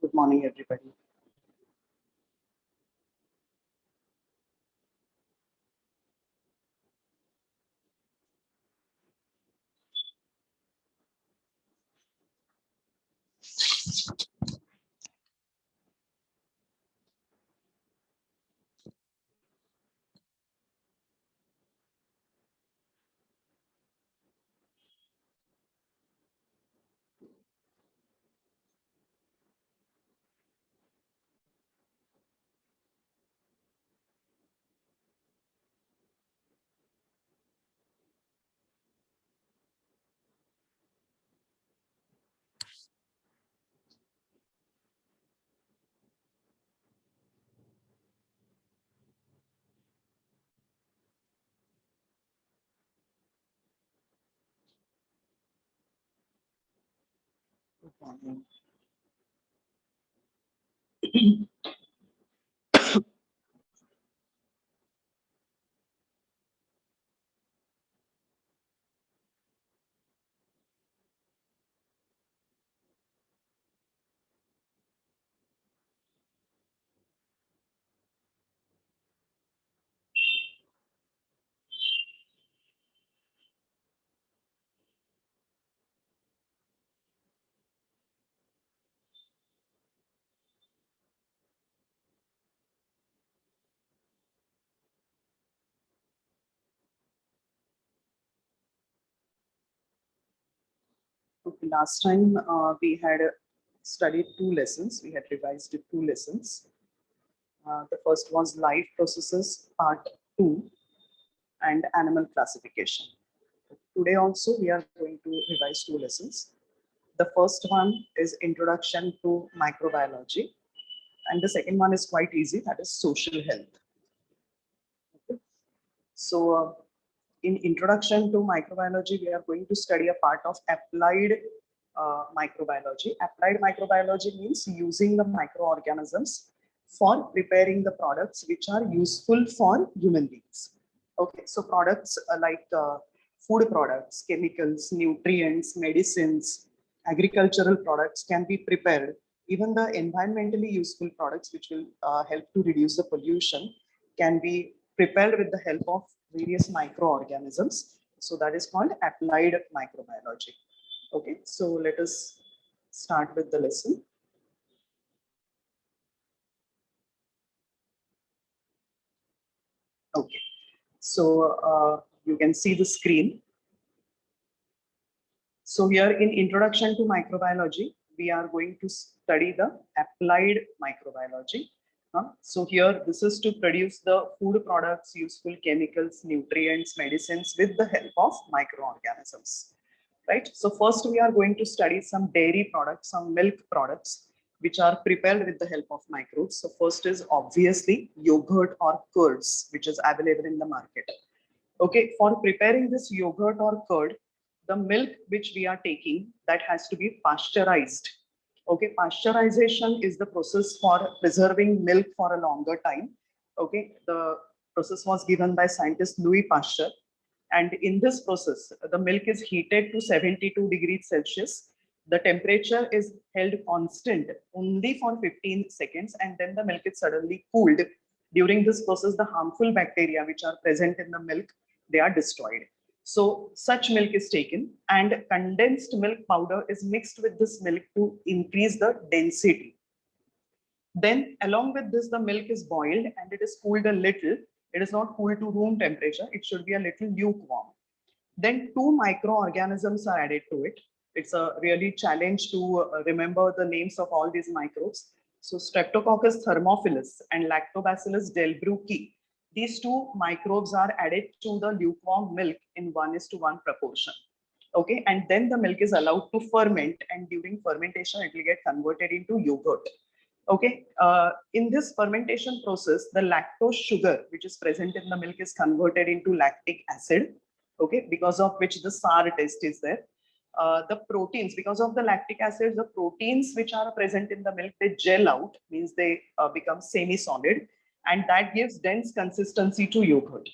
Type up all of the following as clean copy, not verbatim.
Good morning, everybody. Good morning. Okay, last time we had studied two lessons. We had revised two lessons. The first was life processes, part two, and animal classification. Today also we are going to revise two lessons. The first one is introduction to microbiology, and the second one is quite easy. That is social health. Okay. So, in introduction to microbiology, we are going to study a part of applied microbiology. Applied microbiology means using the microorganisms for preparing the products which are useful for human beings. Okay, so products like food products, chemicals, nutrients, medicines, agricultural products can be prepared. Even the environmentally useful products, which will help to reduce the pollution, can be prepared with the help of various microorganisms. So that is called applied microbiology. Okay, so let us start with the lesson. Okay, so you can see the screen. So here in introduction to microbiology, we are going to study the applied microbiology. So here this is to produce the food products, useful chemicals, nutrients, medicines with the help of microorganisms. Right. So first we are going to study some dairy products, some milk products, which are prepared with the help of microbes. So first is obviously yogurt or curds, which is available in the market. Okay, for preparing this yogurt or curd, the milk which we are taking, that has to be pasteurized. Okay, pasteurization is the process for preserving milk for a longer time. Okay, the process was given by scientist Louis Pasteur. And in this process, the milk is heated to 72 degrees Celsius. The temperature is held constant only for 15 seconds, and then the milk is suddenly cooled. During this process, the harmful bacteria which are present in the milk, they are destroyed. So such milk is taken, and condensed milk powder is mixed with this milk to increase the density. Then along with this, the milk is boiled and it is cooled a little. It is not cooled to room temperature. It should be a little lukewarm. Then two microorganisms are added to it. It's a really challenge to remember the names of all these microbes. So Streptococcus thermophilus and Lactobacillus delbrueckii. These two microbes are added to the lukewarm milk in 1:1 proportion. Okay, and then the milk is allowed to ferment, and during fermentation, it will get converted into yogurt. Okay, in this fermentation process, the lactose sugar which is present in the milk is converted into lactic acid. Okay, because of which the sour taste is there. The proteins, because of the lactic acid, the proteins which are present in the milk, they gel out, means they become semi-solid, and that gives dense consistency to yogurt.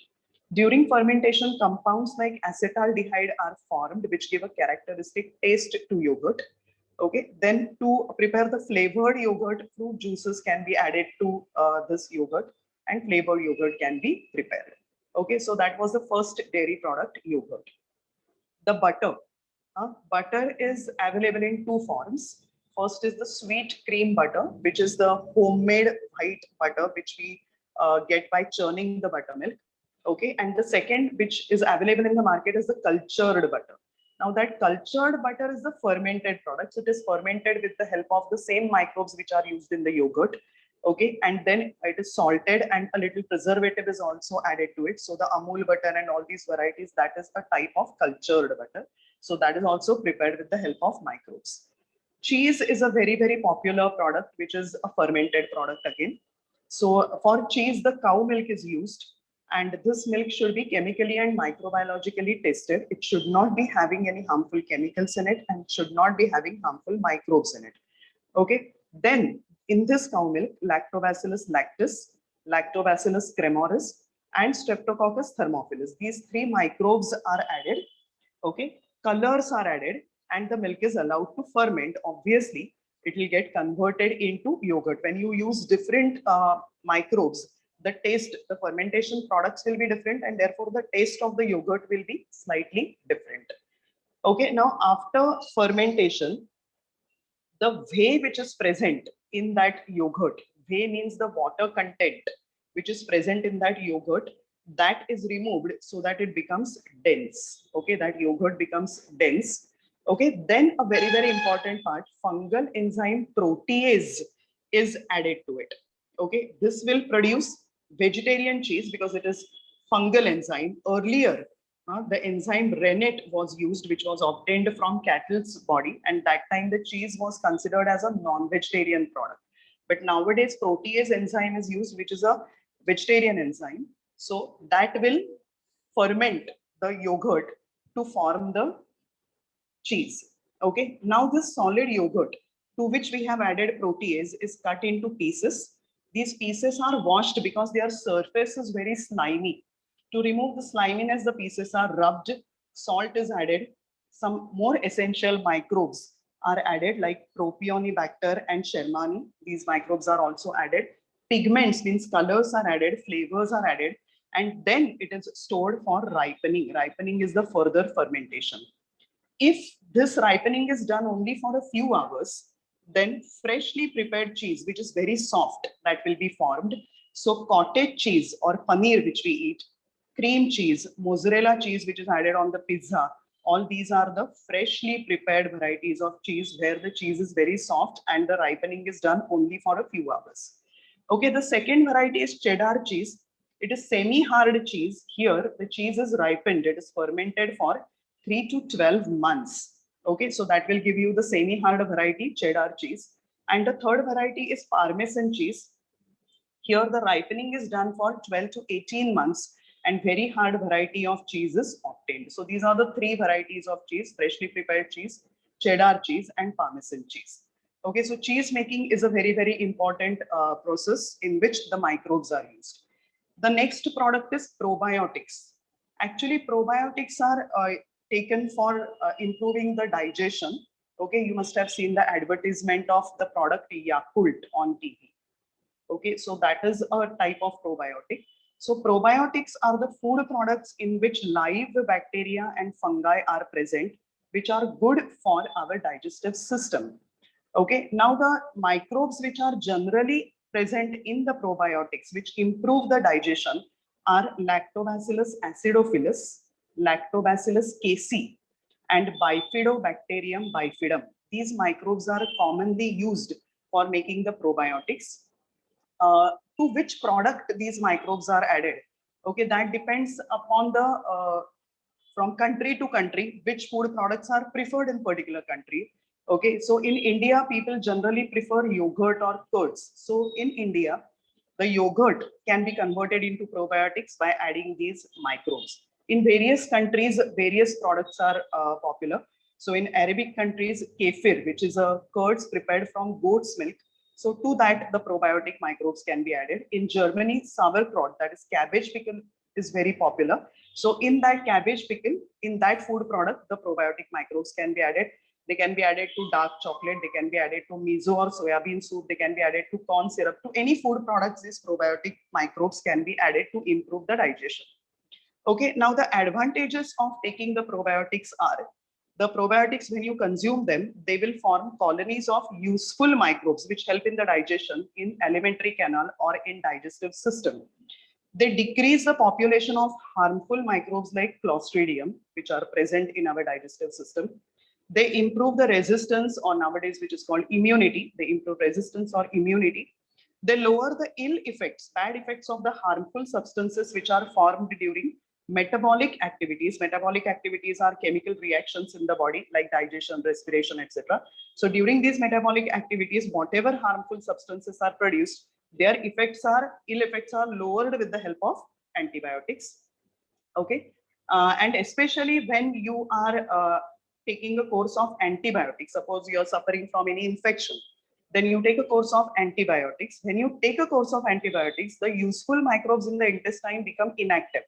During fermentation, compounds like acetaldehyde are formed, which give a characteristic taste to yogurt. Okay, then to prepare the flavored yogurt, fruit juices can be added to this yogurt and flavored yogurt can be prepared. Okay, so that was the first dairy product, yogurt. The butter. Butter is available in two forms. First is the sweet cream butter, which is the homemade white butter, which we get by churning the buttermilk. Okay, and the second, which is available in the market, is the cultured butter. Now that cultured butter is the fermented product. So it is fermented with the help of the same microbes which are used in the yogurt. Okay, and then it is salted and a little preservative is also added to it. So the Amul butter and all these varieties, that is a type of cultured butter. So that is also prepared with the help of microbes. Cheese is a very, very popular product, which is a fermented product again. So for cheese, the cow milk is used, and this milk should be chemically and microbiologically tested. It should not be having any harmful chemicals in it and should not be having harmful microbes in it. Okay, then in this cow milk, Lactobacillus lactis, Lactobacillus cremoris, and Streptococcus thermophilus. These three microbes are added. Okay, colors are added, and the milk is allowed to ferment. Obviously, it will get converted into yogurt. When you use different microbes, the taste, the fermentation products will be different, and therefore the taste of the yogurt will be slightly different. Okay, now after fermentation, the whey which is present in that yogurt, whey means the water content which is present in that yogurt, that is removed so that it becomes dense. Okay, that yogurt becomes dense. Okay, then a very, very important part, fungal enzyme protease is added to it. Okay, this will produce vegetarian cheese because it is fungal enzyme. Earlier, the enzyme rennet was used, which was obtained from cattle's body, and that time the cheese was considered as a non-vegetarian product. But nowadays, protease enzyme is used, which is a vegetarian enzyme. So that will ferment the yogurt to form the cheese. Okay, now this solid yogurt to which we have added protease is cut into pieces. These pieces are washed because their surface is very slimy. To remove the sliminess, the pieces are rubbed, salt is added, some more essential microbes are added like Propionibacter and Shermani. These microbes are also added. Pigments means colors are added, flavors are added, and then it is stored for ripening. Ripening is the further fermentation. If this ripening is done only for a few hours, then freshly prepared cheese, which is very soft, that will be formed. So cottage cheese or paneer, which we eat, cream cheese, mozzarella cheese, which is added on the pizza, all these are the freshly prepared varieties of cheese where the cheese is very soft and the ripening is done only for a few hours. Okay, the second variety is cheddar cheese. It is semi-hard cheese. Here, the cheese is ripened. It is fermented for 3 to 12 months. Okay, so that will give you the semi-hard variety, cheddar cheese. And the third variety is Parmesan cheese. Here, the ripening is done for 12 to 18 months and very hard variety of cheese is obtained. So these are the three varieties of cheese: freshly prepared cheese, cheddar cheese, and Parmesan cheese. Okay, so cheese making is a very, very important process in which the microbes are used. The next product is probiotics. Actually, probiotics are taken for improving the digestion. Okay, you must have seen the advertisement of the product Yakult on TV. Okay, so that is a type of probiotic. So probiotics are the food products in which live bacteria and fungi are present, which are good for our digestive system. Okay, now the microbes which are generally present in the probiotics, which improve the digestion, are Lactobacillus acidophilus, Lactobacillus casei, and Bifidobacterium bifidum. These microbes are commonly used for making the probiotics. To which product these microbes are added? Okay, that depends upon the from country to country, which food products are preferred in particular country. Okay, so in India, people generally prefer yogurt or curds. So in India, the yogurt can be converted into probiotics by adding these microbes. In various countries, various products are popular. So in Arabic countries, kefir, which is a curds prepared from goat's milk. So to that, the probiotic microbes can be added. In Germany, sauerkraut, that is cabbage pickle, is very popular. So in that cabbage pickle, in that food product, the probiotic microbes can be added. They can be added to dark chocolate. They can be added to miso or soya bean soup. They can be added to corn syrup. To any food products, these probiotic microbes can be added to improve the digestion. Okay, now the advantages of taking the probiotics are, the probiotics, when you consume them, they will form colonies of useful microbes which help in the digestion in alimentary canal or in digestive system. They decrease the population of harmful microbes like Clostridium, which are present in our digestive system. They improve the resistance, or nowadays which is called immunity. They improve resistance or immunity. They lower the ill effects, bad effects of the harmful substances which are formed during metabolic activities. Metabolic activities are chemical reactions in the body like digestion, respiration, etc. So during these metabolic activities, whatever harmful substances are produced, their ill effects are lowered with the help of antibiotics. Okay, and especially when you are taking a course of antibiotics, suppose you are suffering from any infection, then you take a course of antibiotics. When you take a course of antibiotics, the useful microbes in the intestine become inactive.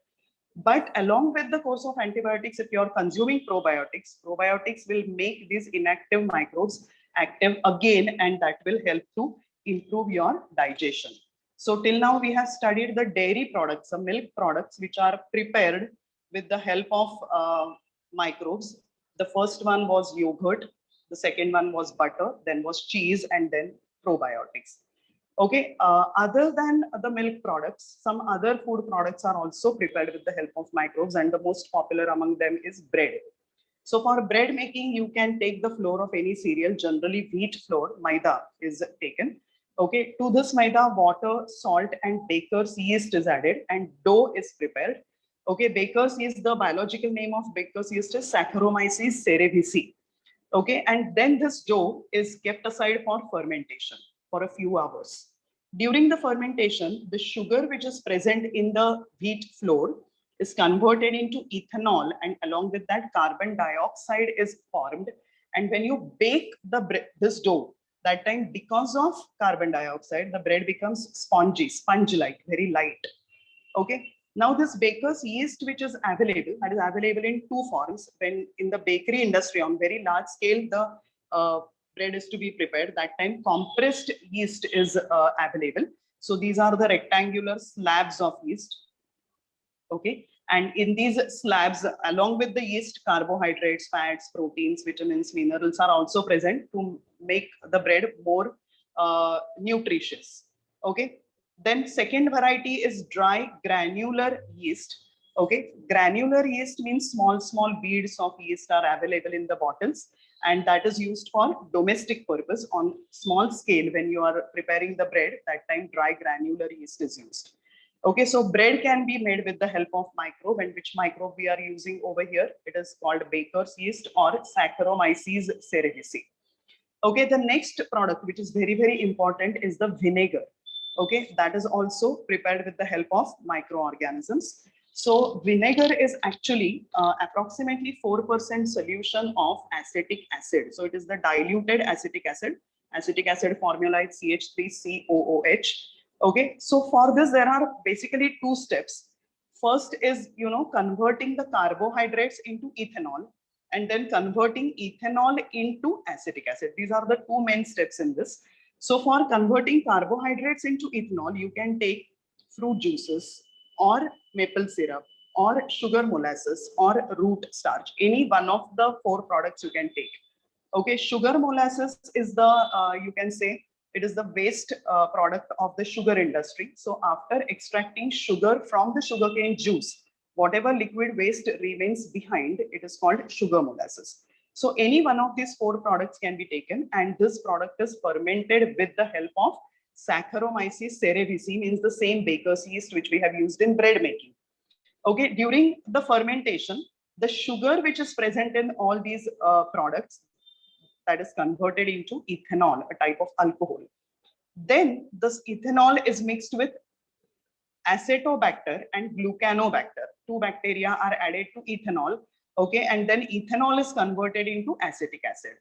But along with the course of antibiotics, if you are consuming probiotics, probiotics will make these inactive microbes active again, and that will help to improve your digestion. So till now we have studied the dairy products, the milk products, which are prepared with the help of microbes. The first one was yogurt, the second one was butter, then was cheese, and then probiotics. Okay, other than the milk products, some other food products are also prepared with the help of microbes, and the most popular among them is bread. So for bread making, you can take the flour of any cereal, generally wheat flour, maida is taken. Okay, to this maida, water, salt, and baker's yeast is added, and dough is prepared. Okay, baker's yeast, the biological name of baker's yeast is Saccharomyces cerevisiae. Okay, and then this dough is kept aside for fermentation for a few hours. During the fermentation, the sugar which is present in the wheat flour is converted into ethanol, and along with that carbon dioxide is formed. And when you bake this dough, that time, because of carbon dioxide, the bread becomes sponge-like, very light. Okay. Now this baker's yeast, which is available, that is available in two forms. When in the bakery industry on very large scale, the bread is to be prepared. That time compressed yeast is available. So these are the rectangular slabs of yeast. Okay. And in these slabs, along with the yeast, carbohydrates, fats, proteins, vitamins, minerals are also present to make the bread more nutritious. Okay. Then second variety is dry granular yeast. Okay. Granular yeast means small beads of yeast are available in the bottles, and that is used for domestic purpose on small scale. When you are preparing the bread, that time dry granular yeast is used. Okay, so bread can be made with the help of microbe, and which microbe we are using over here? It is called baker's yeast or Saccharomyces cerevisiae. Okay, the next product which is very important is the vinegar. Okay, that is also prepared with the help of microorganisms. So vinegar is actually approximately 4% solution of acetic acid. So it is the diluted acetic acid. Acetic acid formula is CH3COOH. Okay, so for this there are basically two steps. First is, converting the carbohydrates into ethanol, and then converting ethanol into acetic acid. These are the two main steps in this. So for converting carbohydrates into ethanol, you can take fruit juices or maple syrup or sugar molasses or root starch. Any one of the four products you can take. Okay, sugar molasses is the, you can say, it is the waste product of the sugar industry. So after extracting sugar from the sugarcane juice, whatever liquid waste remains behind, it is called sugar molasses. So any one of these four products can be taken, and this product is fermented with the help of Saccharomyces cerevisiae, means the same baker's yeast which we have used in bread making. Okay, during the fermentation, the sugar which is present in all these products, that is converted into ethanol, a type of alcohol. Then this ethanol is mixed with Acetobacter and Glucanobacter. Two bacteria are added to ethanol. Okay, and then ethanol is converted into acetic acid.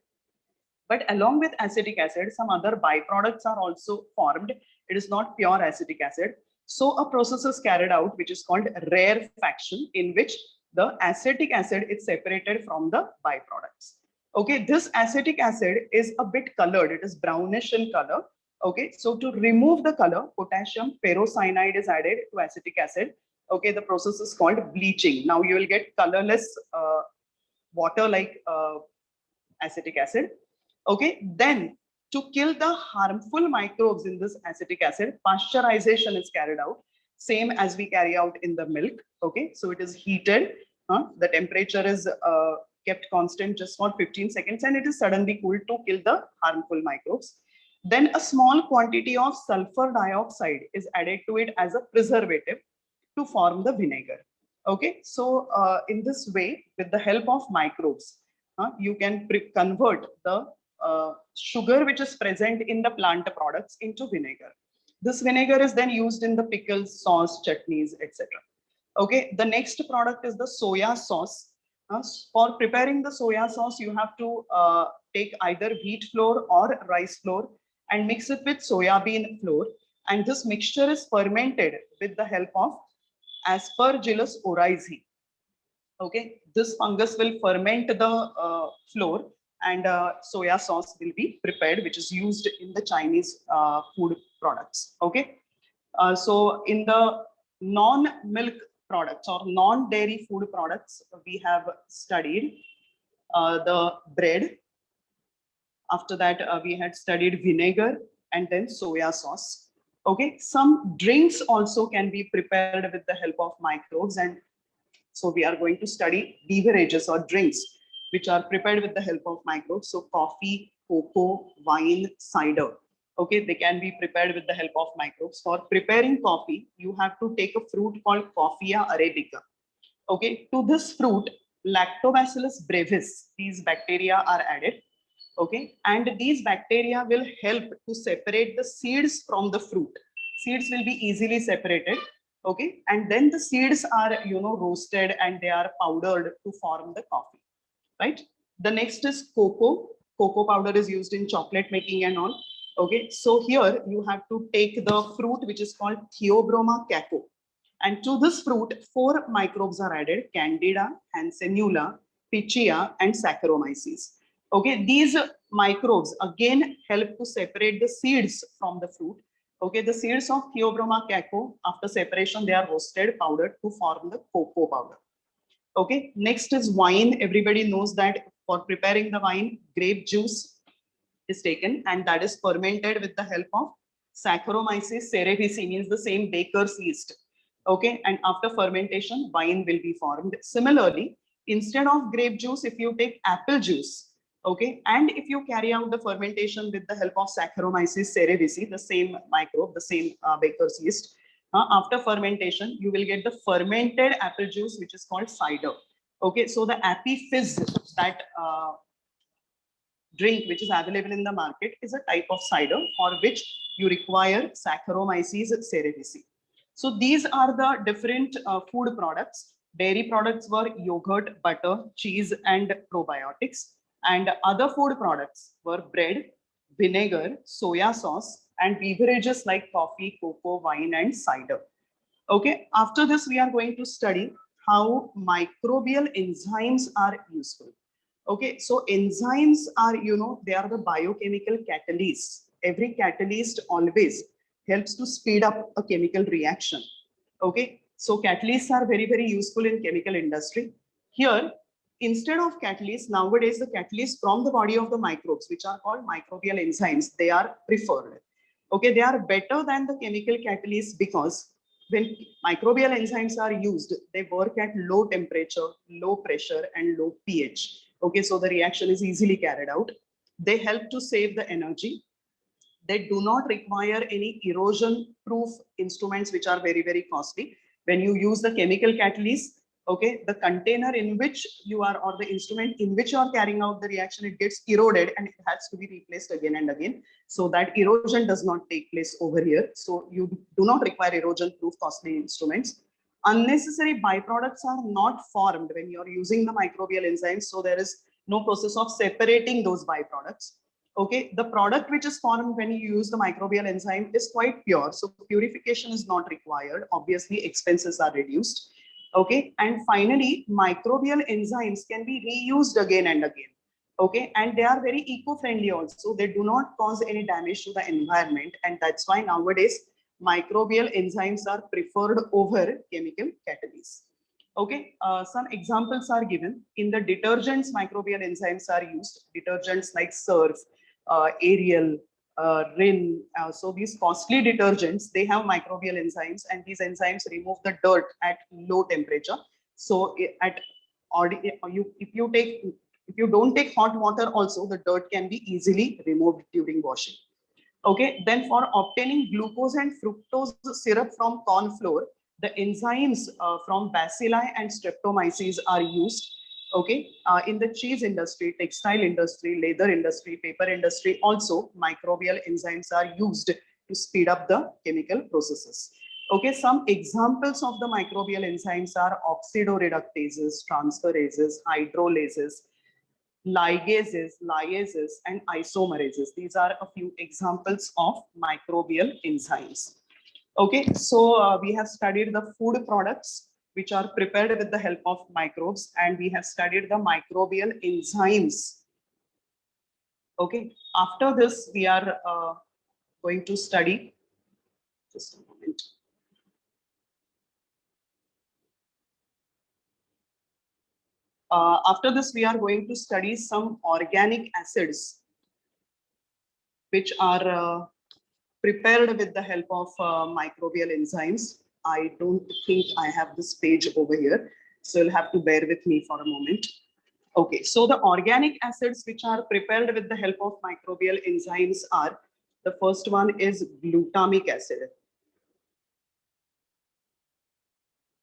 But along with acetic acid, some other byproducts are also formed. It is not pure acetic acid. So a process is carried out which is called rarefaction, in which the acetic acid is separated from the byproducts. Okay, this acetic acid is a bit colored. It is brownish in color. Okay, so to remove the color, potassium ferrocyanide is added to acetic acid. Okay, the process is called bleaching. Now you will get colorless water like acetic acid. Okay, then to kill the harmful microbes in this acetic acid, pasteurization is carried out, same as we carry out in the milk. Okay, so it is heated. The temperature is kept constant just for 15 seconds and it is suddenly cooled to kill the harmful microbes. Then a small quantity of sulfur dioxide is added to it as a preservative to form the vinegar. Okay, so in this way, with the help of microbes, you can convert the sugar which is present in the plant products into vinegar. This vinegar is then used in the pickles, sauce, chutneys, etc. Okay, the next product is the soya sauce. For preparing the soya sauce, you have to take either wheat flour or rice flour and mix it with soya bean flour. And this mixture is fermented with the help of Aspergillus oryzae. Okay, this fungus will ferment the flour and soya sauce will be prepared, which is used in the Chinese food products. Okay, so in the non-milk products or non-dairy food products, we have studied the bread. After that, we had studied vinegar and then soya sauce. Okay, some drinks also can be prepared with the help of microbes, and so we are going to study beverages or drinks which are prepared with the help of microbes. So coffee, cocoa, wine, cider. Okay, they can be prepared with the help of microbes. For preparing coffee, you have to take a fruit called Coffea arabica. Okay, to this fruit, Lactobacillus brevis, these bacteria are added. Okay, and these bacteria will help to separate the seeds from the fruit. Seeds will be easily separated. Okay, and then the seeds are roasted and they are powdered to form the coffee, right? The next is cocoa. Cocoa powder is used in chocolate making and all. Okay, so here you have to take the fruit which is called Theobroma cacao, and to this fruit 4 microbes are added: Candida, Hansenula, Pichia, and Saccharomyces. Okay, these microbes again help to separate the seeds from the fruit. Okay, the seeds of Theobroma cacao, after separation, they are roasted, powdered to form the cocoa powder. Okay, next is wine. Everybody knows that for preparing the wine, grape juice is taken and that is fermented with the help of Saccharomyces cerevisiae, means the same baker's yeast. Okay, and after fermentation, wine will be formed. Similarly, instead of grape juice, if you take apple juice, okay, and if you carry out the fermentation with the help of Saccharomyces cerevisiae, the same microbe, the same baker's yeast, after fermentation, you will get the fermented apple juice, which is called cider. Okay, so the Appy Fizz, that drink which is available in the market, is a type of cider for which you require Saccharomyces cerevisiae. So these are the different food products. Dairy products were yogurt, butter, cheese, and probiotics. And other food products were bread, vinegar, soya sauce, and beverages like coffee, cocoa, wine, and cider. Okay, after this, we are going to study how microbial enzymes are useful. Okay, so enzymes are, they are the biochemical catalysts. Every catalyst always helps to speed up a chemical reaction. Okay, so catalysts are very, very useful in chemical industry. Here, instead of catalysts, nowadays the catalysts from the body of the microbes, which are called microbial enzymes, they are preferred. Okay, they are better than the chemical catalysts because when microbial enzymes are used, they work at low temperature, low pressure, and low pH. Okay, so the reaction is easily carried out. They help to save the energy. They do not require any erosion proof instruments, which are very, very costly. When you use the chemical catalyst, okay, the container in which you are, or the instrument in which you are carrying out the reaction, it gets eroded and it has to be replaced again and again. So that erosion does not take place over here. So you do not require erosion proof costly instruments. Unnecessary byproducts are not formed when you're using the microbial enzymes. So there is no process of separating those byproducts. Okay, the product which is formed when you use the microbial enzyme is quite pure. So purification is not required. Obviously, expenses are reduced. Okay, and finally, microbial enzymes can be reused again and again. Okay, and they are very eco-friendly also. They do not cause any damage to the environment, and that's why nowadays microbial enzymes are preferred over chemical catalysts. Okay, some examples are given. In the detergents, microbial enzymes are used. Detergents like Surf, Ariel, Rin. So these costly detergents, they have microbial enzymes, and these enzymes remove the dirt at low temperature. So at if you take, if you don't take hot water also, the dirt can be easily removed during washing. Okay, then for obtaining glucose and fructose syrup from corn flour, the enzymes from bacilli and streptomyces are used. Okay, in the cheese industry, textile industry, leather industry, paper industry also, microbial enzymes are used to speed up the chemical processes. Okay, some examples of the microbial enzymes are oxidoreductases, transferases, hydrolases, ligases, lyases, and isomerases. These are a few examples of microbial enzymes. Okay, so we have studied the food products which are prepared with the help of microbes, and we have studied the microbial enzymes. Okay, after this, we are going to study, just a moment. After this, we are going to study some organic acids which are prepared with the help of microbial enzymes. I don't think I have this page over here, so you'll have to bear with me for a moment. Okay, so the organic acids which are prepared with the help of microbial enzymes are, the first one is glutamic acid.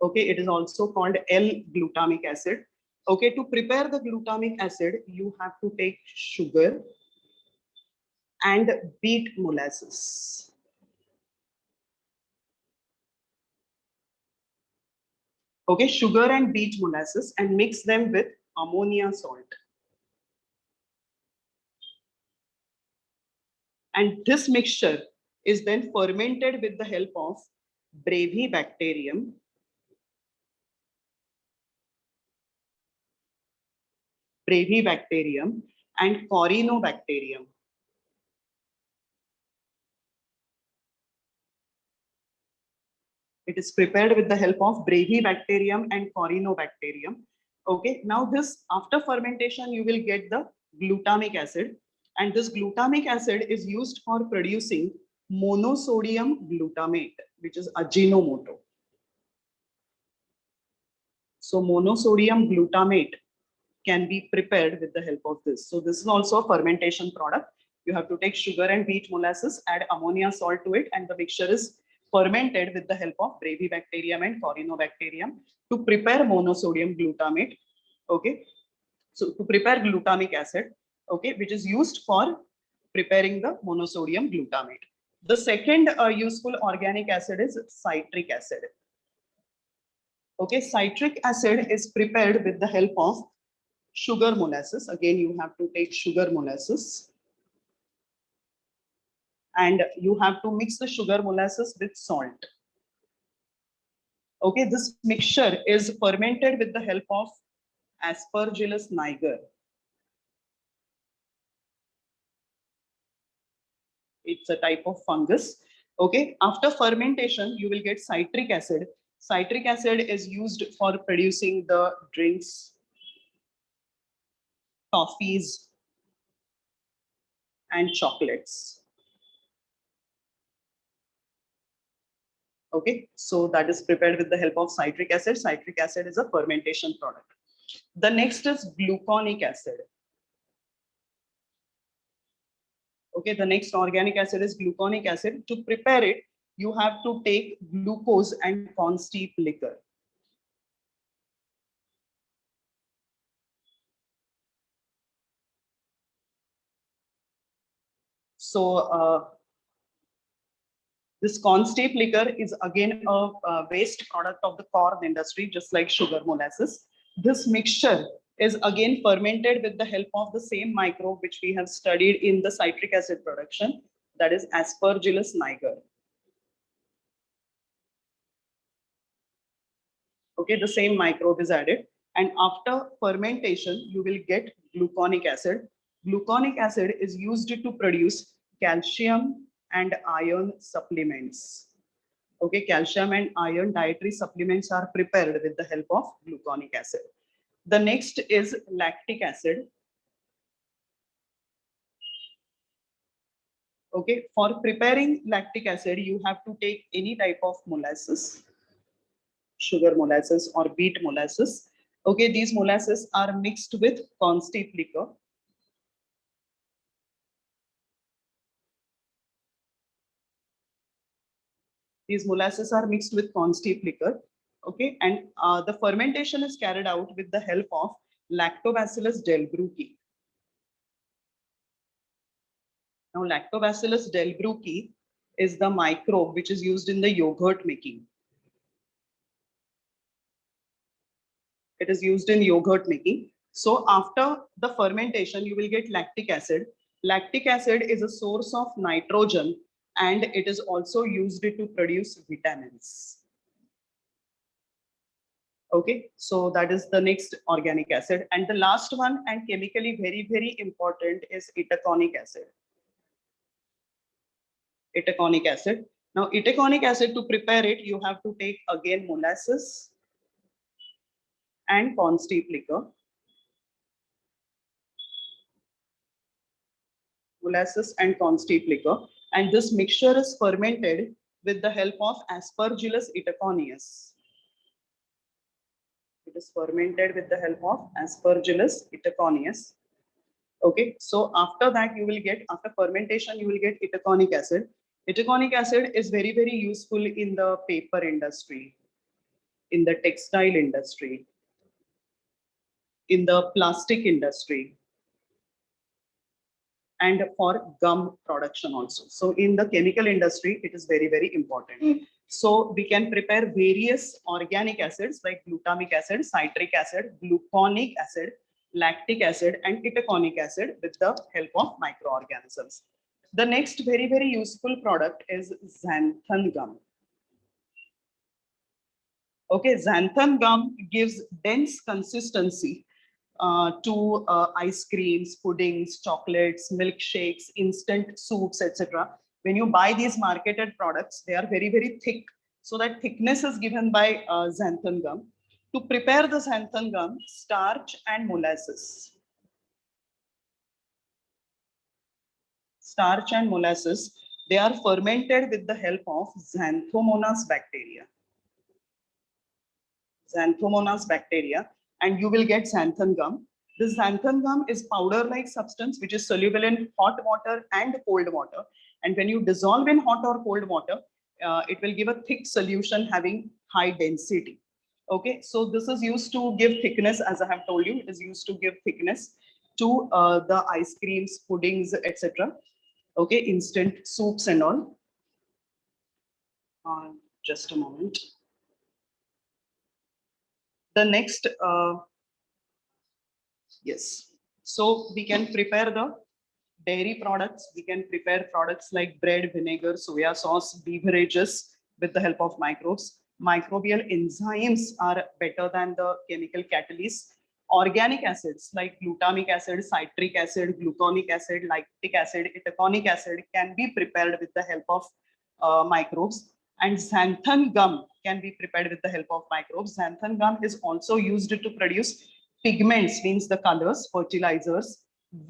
Okay, it is also called L-glutamic acid. Okay, to prepare the glutamic acid, you have to take sugar and beet molasses. Okay, sugar and beet molasses, and mix them with ammonia salt. And this mixture is then fermented with the help of Brevibacterium, and Corynebacterium. It is prepared with the help of Brevibacterium and Corynebacterium. Okay, now this, after fermentation, you will get the glutamic acid, and this glutamic acid is used for producing monosodium glutamate, which is Ajinomoto. So monosodium glutamate can be prepared with the help of this. So this is also a fermentation product. You have to take sugar and beet molasses, add ammonia salt to it, and the mixture is fermented with the help of Brevibacterium and Corynebacterium to prepare monosodium glutamate. Okay, so to prepare glutamic acid, okay, which is used for preparing the monosodium glutamate. The second useful organic acid is citric acid. Okay, citric acid is prepared with the help of sugar molasses. Again, you have to take sugar molasses, and you have to mix the sugar molasses with salt. Okay, this mixture is fermented with the help of Aspergillus niger. It's a type of fungus. Okay, after fermentation, you will get citric acid. Citric acid is used for producing the drinks, toffees, and chocolates. Okay, so that is prepared with the help of citric acid. Citric acid is a fermentation product. The next is gluconic acid. Okay, the next organic acid is gluconic acid. To prepare it, you have to take glucose and corn steep liquor. So this corn steep liquor is again a waste product of the corn industry, just like sugar molasses. This mixture is again fermented with the help of the same microbe which we have studied in the citric acid production, that is Aspergillus niger. Okay, the same microbe is added. And after fermentation, you will get gluconic acid. Gluconic acid is used to produce calcium and iron supplements. Okay, calcium and iron dietary supplements are prepared with the help of gluconic acid. The next is lactic acid. Okay, for preparing lactic acid, you have to take any type of molasses, sugar molasses or beet molasses. Okay, these molasses are mixed with constip liquor. These molasses are mixed with constip liquor. Okay, and the fermentation is carried out with the help of Lactobacillus delbrueckii. Now, Lactobacillus delbrueckii is the microbe which is used in the yogurt making. It is used in yogurt making. So after the fermentation, you will get lactic acid. Lactic acid is a source of nitrogen and it is also used to produce vitamins. Okay, so that is the next organic acid. And the last one and chemically very, very important is itaconic acid. Itaconic acid. Now, itaconic acid, to prepare it, you have to take again molasses and constip liquor. Molasses and constip liquor. And this mixture is fermented with the help of Aspergillus itaconius. It is fermented with the help of Aspergillus itaconius. Okay, so after that you will get, after fermentation, you will get itaconic acid. Itaconic acid is very, very useful in the paper industry, in the textile industry, in the plastic industry, and for gum production also. So in the chemical industry, it is very, very important. So we can prepare various organic acids like glutamic acid, citric acid, gluconic acid, lactic acid, and itaconic acid with the help of microorganisms. The next very, very useful product is xanthan gum. Okay, xanthan gum gives dense consistency to ice creams, puddings, chocolates, milkshakes, instant soups, etc. When you buy these marketed products, they are very, very thick. So that thickness is given by xanthan gum. To prepare the xanthan gum, starch and molasses. Starch and molasses, they are fermented with the help of Xanthomonas bacteria. Xanthomonas bacteria, and you will get xanthan gum. This xanthan gum is powder-like substance which is soluble in hot water and cold water. And when you dissolve in hot or cold water, it will give a thick solution having high density. Okay, so this is used to give thickness, as I have told you, it is used to give thickness to the ice creams, puddings, etc. Okay, instant soups and all. Just a moment. The next, yes. So we can prepare the dairy products. We can prepare products like bread, vinegar, soya sauce, beverages with the help of microbes. Microbial enzymes are better than the chemical catalysts. Organic acids like glutamic acid, citric acid, gluconic acid, lactic acid, itaconic acid can be prepared with the help of microbes. And xanthan gum can be prepared with the help of microbes. Xanthan gum is also used to produce pigments, means the colors, fertilizers,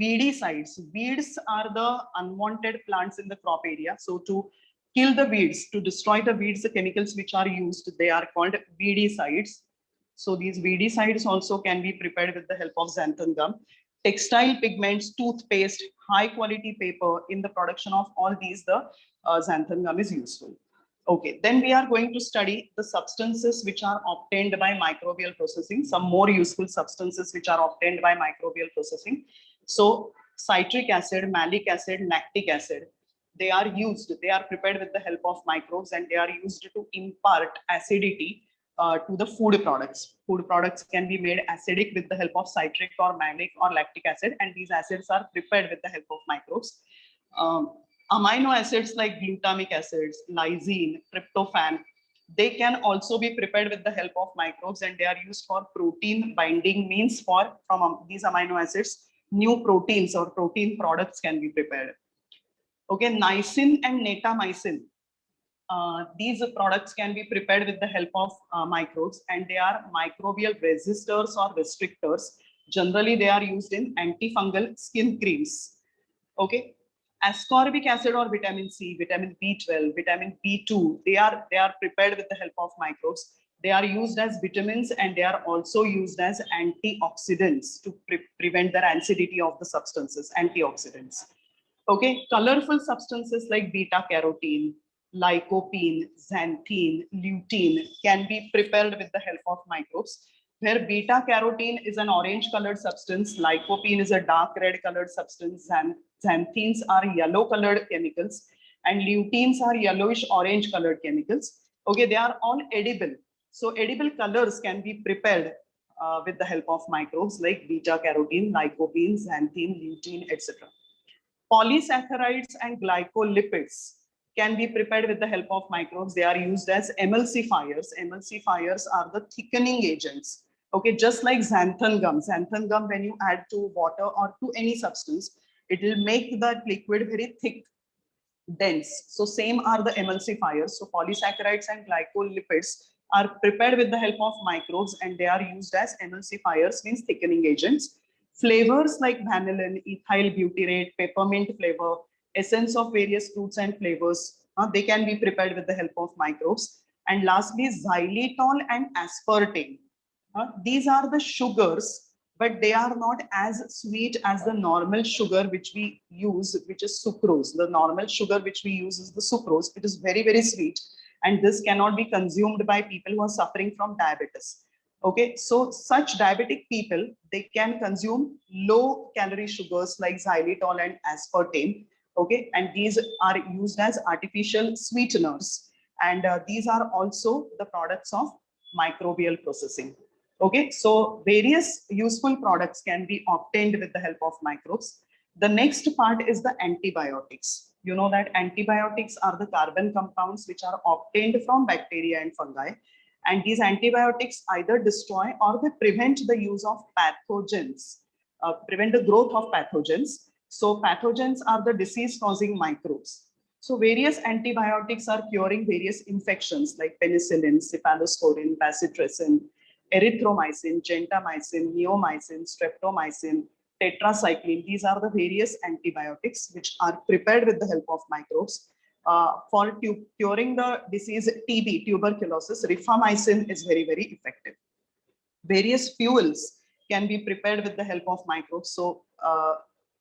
weedicides. Weeds are the unwanted plants in the crop area. So to kill the weeds, to destroy the weeds, the chemicals which are used, they are called weedicides. So these weedicides also can be prepared with the help of xanthan gum. Textile pigments, toothpaste, high quality paper, in the production of all these, the xanthan gum is useful. Okay, then we are going to study the substances which are obtained by microbial processing, some more useful substances which are obtained by microbial processing. So citric acid, malic acid, lactic acid, they are prepared with the help of microbes and they are used to impart acidity to the food products. Food products can be made acidic with the help of citric or malic or lactic acid, and these acids are prepared with the help of microbes. Amino acids like glutamic acids, lysine, tryptophan, They can also be prepared with the help of microbes, and they are used for protein binding, means for from these amino acids, new proteins or protein products can be prepared. Okay, niacin and natamycin. These products can be prepared with the help of microbes, and they are microbial resistors or restrictors. Generally, they are used in antifungal skin creams. Okay, ascorbic acid or vitamin C, vitamin B12, vitamin B2, they are prepared with the help of microbes. They are used as vitamins, and they are also used as antioxidants to prevent the rancidity of the substances, antioxidants. Okay, colorful substances like beta carotene, lycopene, xanthine, lutein can be prepared with the help of microbes. Where beta carotene is an orange colored substance, lycopene is a dark red colored substance, xanthines are yellow colored chemicals, and luteins are yellowish orange colored chemicals. Okay, they are all edible. So edible colors can be prepared with the help of microbes like beta carotene, lycopene, xanthine, lutein, etc. Polysaccharides and glycolipids can be prepared with the help of microbes. They are used as emulsifiers. Emulsifiers are the thickening agents. Okay, just like xanthan gum. Xanthan gum, when you add to water or to any substance, it will make that liquid very thick, dense. So same are the emulsifiers. So polysaccharides and glycolipids are prepared with the help of microbes, and they are used as emulsifiers, means thickening agents. Flavors like vanillin, ethyl butyrate, peppermint flavor, essence of various fruits and flavors, they can be prepared with the help of microbes. And lastly, xylitol and aspartame. These are the sugars, but they are not as sweet as the normal sugar which we use, which is sucrose. The normal sugar which we use is the sucrose. It is very, very sweet, and this cannot be consumed by people who are suffering from diabetes. Okay, so such diabetic people, they can consume low calorie sugars like xylitol and aspartame. Okay, and these are used as artificial sweeteners, and these are also the products of microbial processing. Okay, so various useful products can be obtained with the help of microbes. The next part is the antibiotics. You know that antibiotics are the carbon compounds which are obtained from bacteria and fungi. And these antibiotics either destroy or they prevent the use of pathogens, prevent the growth of pathogens. So pathogens are the disease causing microbes. So various antibiotics are curing various infections like penicillin, cephalosporin, bacitracin, erythromycin, gentamicin, neomycin, streptomycin, tetracycline. These are the various antibiotics which are prepared with the help of microbes. For curing the disease TB, tuberculosis, rifamycin is very, very effective. Various fuels can be prepared with the help of microbes. So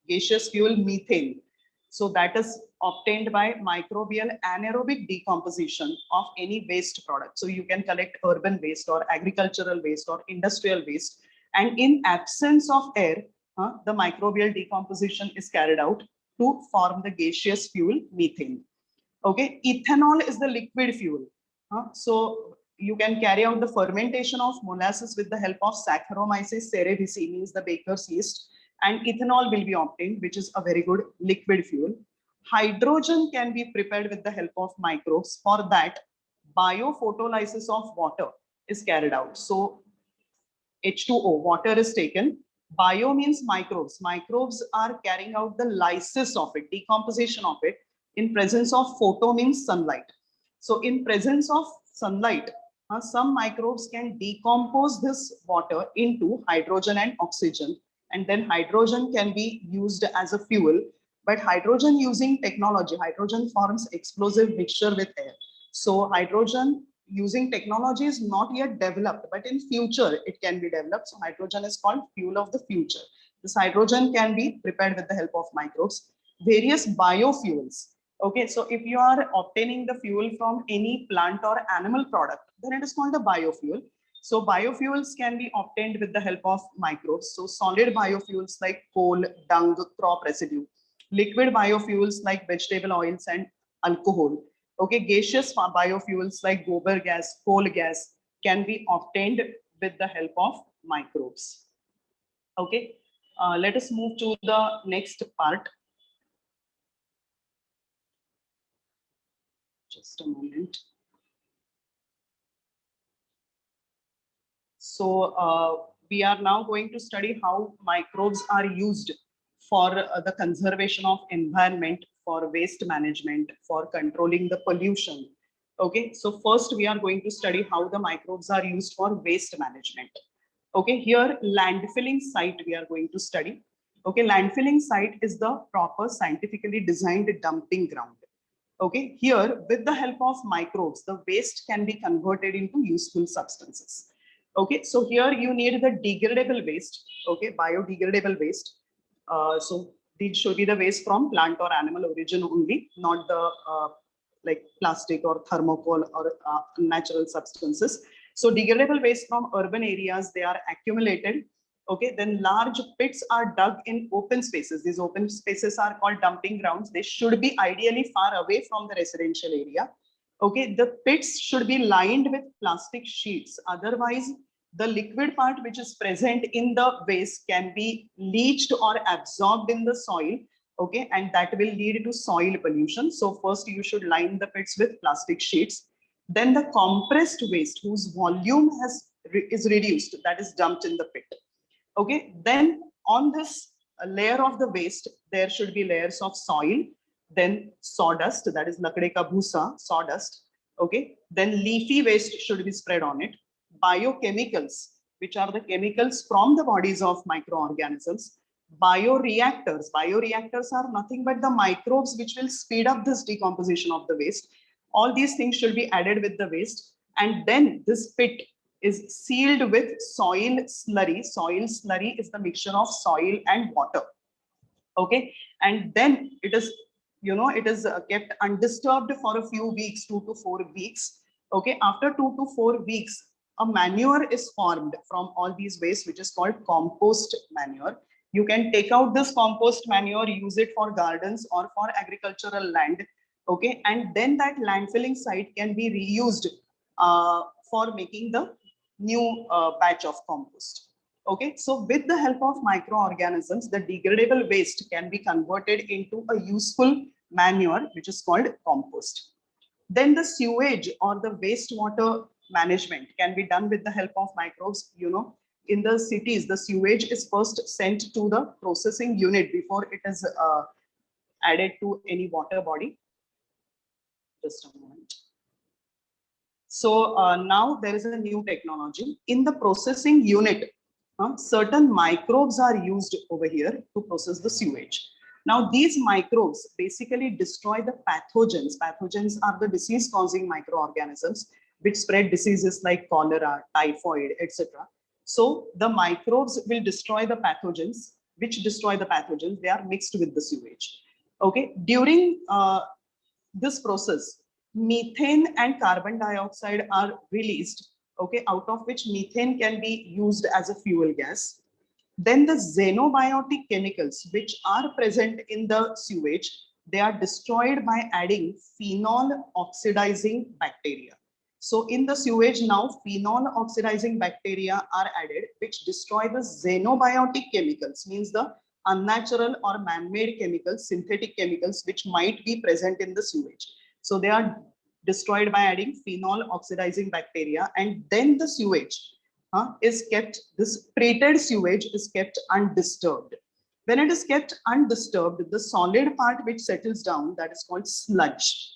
gaseous fuel methane. So that is obtained by microbial anaerobic decomposition of any waste product. So you can collect urban waste or agricultural waste or industrial waste. And in absence of air, the microbial decomposition is carried out to form the gaseous fuel methane. Okay, ethanol is the liquid fuel. So you can carry out the fermentation of molasses with the help of Saccharomyces cerevisiae, means the baker's yeast, and ethanol will be obtained, which is a very good liquid fuel. Hydrogen can be prepared with the help of microbes. For that, biophotolysis of water is carried out. So H2O, water is taken. Bio means microbes. Microbes are carrying out the lysis of it, decomposition of it, in presence of photo means sunlight. So in presence of sunlight, some microbes can decompose this water into hydrogen and oxygen, and then hydrogen can be used as a fuel. But hydrogen using technology, hydrogen forms explosive mixture with air. So hydrogen using technology is not yet developed, but in future it can be developed. So hydrogen is called fuel of the future. This hydrogen can be prepared with the help of microbes. Various biofuels. Okay, so if you are obtaining the fuel from any plant or animal product, then it is called a biofuel. So biofuels can be obtained with the help of microbes. So solid biofuels like coal, dung, crop residue. Liquid biofuels like vegetable oils and alcohol. Okay, gaseous biofuels like gobar gas, coal gas can be obtained with the help of microbes. Okay, let us move to the next part. Just a moment. So we are now going to study how microbes are used for the conservation of environment, for waste management, for controlling the pollution. Okay, so first we are going to study how the microbes are used for waste management. Okay, here landfilling site we are going to study. Okay, landfilling site is the proper scientifically designed dumping ground. Okay, here with the help of microbes, the waste can be converted into useful substances. Okay, so here you need the degradable waste, okay, biodegradable waste. So these should be the waste from plant or animal origin only, not the like plastic or thermocol or natural substances. So degradable waste from urban areas, they are accumulated. Okay, then large pits are dug in open spaces. These open spaces are called dumping grounds. They should be ideally far away from the residential area. Okay, the pits should be lined with plastic sheets. Otherwise, the liquid part which is present in the waste can be leached or absorbed in the soil. Okay, and that will lead to soil pollution. So first you should line the pits with plastic sheets. Then the compressed waste whose volume is reduced, that is dumped in the pit. Okay, then on this layer of the waste, there should be layers of soil, then sawdust, that is lakde ka bhusa, sawdust. Okay, then leafy waste should be spread on it. Biochemicals, which are the chemicals from the bodies of microorganisms. Bioreactors. Bioreactors are nothing but the microbes which will speed up this decomposition of the waste. All these things should be added with the waste. And then this pit is sealed with soil slurry. Soil slurry is the mixture of soil and water. Okay, and then it is, it is kept undisturbed for a few weeks, 2 to 4 weeks. Okay, after 2 to 4 weeks, a manure is formed from all these waste, which is called compost manure. You can take out this compost manure, use it for gardens or for agricultural land. Okay, and then that landfilling site can be reused for making the new batch of compost. Okay, so with the help of microorganisms, the degradable waste can be converted into a useful manure, which is called compost. Then the sewage or the wastewater management can be done with the help of microbes. In the cities, the sewage is first sent to the processing unit before it is added to any water body. Just a moment. So now there is a new technology. In the processing unit, certain microbes are used over here to process the sewage. Now these microbes basically destroy the pathogens. Pathogens are the disease-causing microorganisms which spread diseases like cholera, typhoid, etc. So the microbes will destroy the pathogens. Which destroy the pathogens? They are mixed with the sewage. Okay, during this process, methane and carbon dioxide are released, okay, out of which methane can be used as a fuel gas. Then the xenobiotic chemicals which are present in the sewage, they are destroyed by adding phenol oxidizing bacteria. So in the sewage now, phenol oxidizing bacteria are added, which destroy the xenobiotic chemicals, means the unnatural or man-made chemicals, synthetic chemicals, which might be present in the sewage. So they are destroyed by adding phenol oxidizing bacteria, and then the sewage is kept, this treated sewage is kept undisturbed. When it is kept undisturbed, the solid part which settles down, that is called sludge.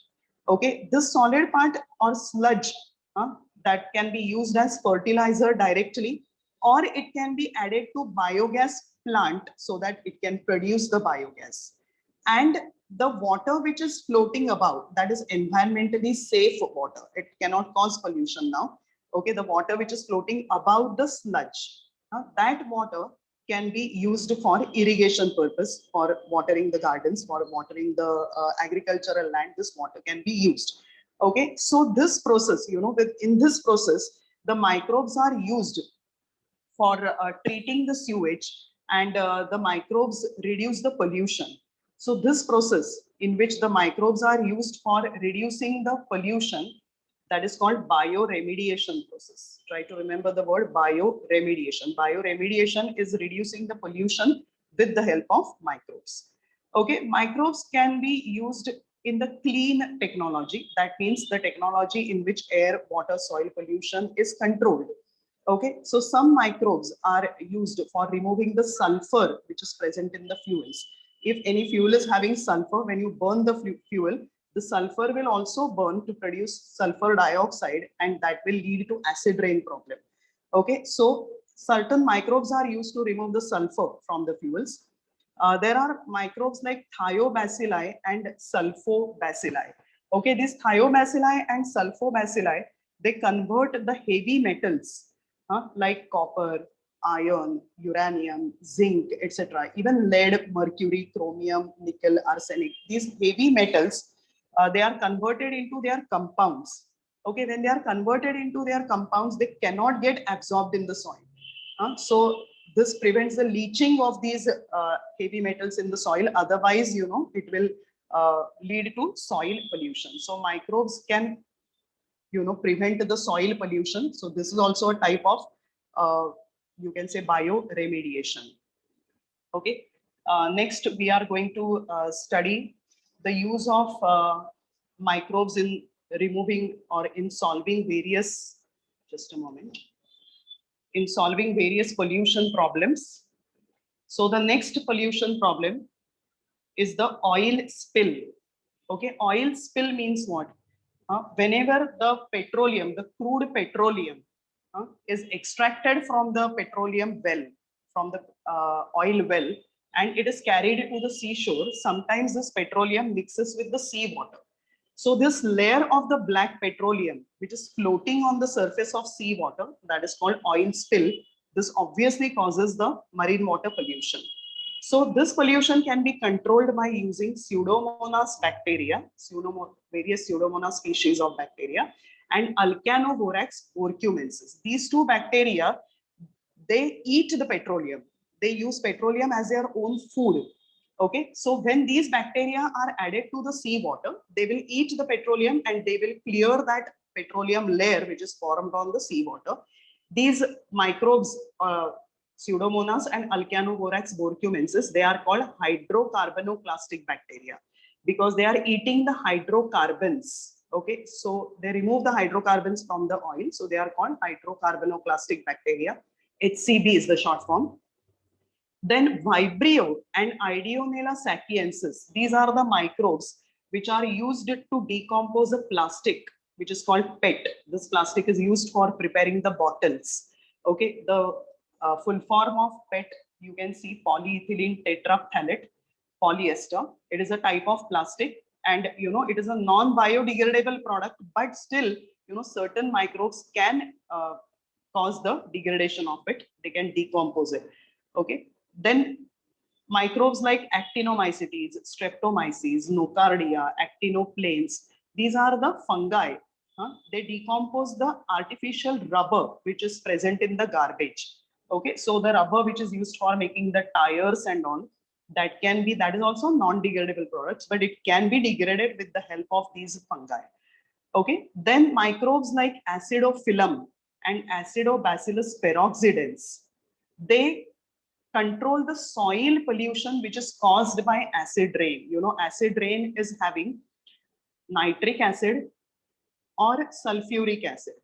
Okay, this solid part or sludge that can be used as fertilizer directly, or it can be added to biogas plant so that it can produce the biogas. And the water which is floating about, that is environmentally safe water. It cannot cause pollution now. Okay, the water which is floating above the sludge, that water can be used for irrigation purpose, for watering the gardens, for watering the agricultural land. This water can be used. Okay, so this process, in this process, the microbes are used for treating the sewage, and the microbes reduce the pollution. So this process in which the microbes are used for reducing the pollution, that is called bioremediation process. Try to remember the word bioremediation. Bioremediation is reducing the pollution with the help of microbes. Okay, microbes can be used in the clean technology. That means the technology in which air, water, soil pollution is controlled. Okay, so some microbes are used for removing the sulfur which is present in the fuels. If any fuel is having sulfur, when you burn the fuel, the sulfur will also burn to produce sulfur dioxide, and that will lead to acid rain problem. Okay, so certain microbes are used to remove the sulfur from the fuels. There are microbes like thiobacilli and sulfobacilli. Okay, these thiobacilli and sulfobacilli, they convert the heavy metals like copper, iron, uranium, zinc, etc. Even lead, mercury, chromium, nickel, arsenic. These heavy metals, they are converted into their compounds. Okay, when they are converted into their compounds, they cannot get absorbed in the soil. So this prevents the leaching of these heavy metals in the soil. Otherwise, it will lead to soil pollution. So microbes can prevent the soil pollution. So this is also a type of you can say bioremediation. Okay, next we are going to study the use of microbes in removing or in solving various, just a moment, in solving various pollution problems. So the next pollution problem is the oil spill. Okay, oil spill means what? Whenever the petroleum, the crude petroleum is extracted from the petroleum well, from the oil well, and it is carried to the seashore, sometimes this petroleum mixes with the seawater. So this layer of the black petroleum, which is floating on the surface of seawater, that is called oil spill, this obviously causes the marine water pollution. So this pollution can be controlled by using Pseudomonas bacteria, various Pseudomonas species of bacteria, and Alcanoborax orcumensis. These two bacteria, they eat the petroleum. They use petroleum as their own food. Okay, so when these bacteria are added to the seawater, they will eat the petroleum and they will clear that petroleum layer which is formed on the seawater. These microbes, Pseudomonas and Alcanoborax borcumensis, they are called hydrocarbonoclastic bacteria because they are eating the hydrocarbons. Okay, so they remove the hydrocarbons from the oil, so they are called hydrocarbonoclastic bacteria. HCB is the short form. Then Vibrio and Ideonella sachiensis, these are the microbes which are used to decompose a plastic, which is called PET. This plastic is used for preparing the bottles. Okay, the full form of PET, you can see polyethylene tetraphthalate polyester. It is a type of plastic, and it is a non-biodegradable product, but still, certain microbes can cause the degradation of it. They can decompose it. Okay. Then microbes like actinomycetes, streptomyces, nocardia, actinoplanes, these are the fungi. They decompose the artificial rubber which is present in the garbage. Okay, so the rubber which is used for making the tires and all, that is also non-degradable products, but it can be degraded with the help of these fungi. Okay, then microbes like acidophyllum and acidobacillus peroxidans, they control the soil pollution which is caused by acid rain. Acid rain is having nitric acid or sulfuric acid.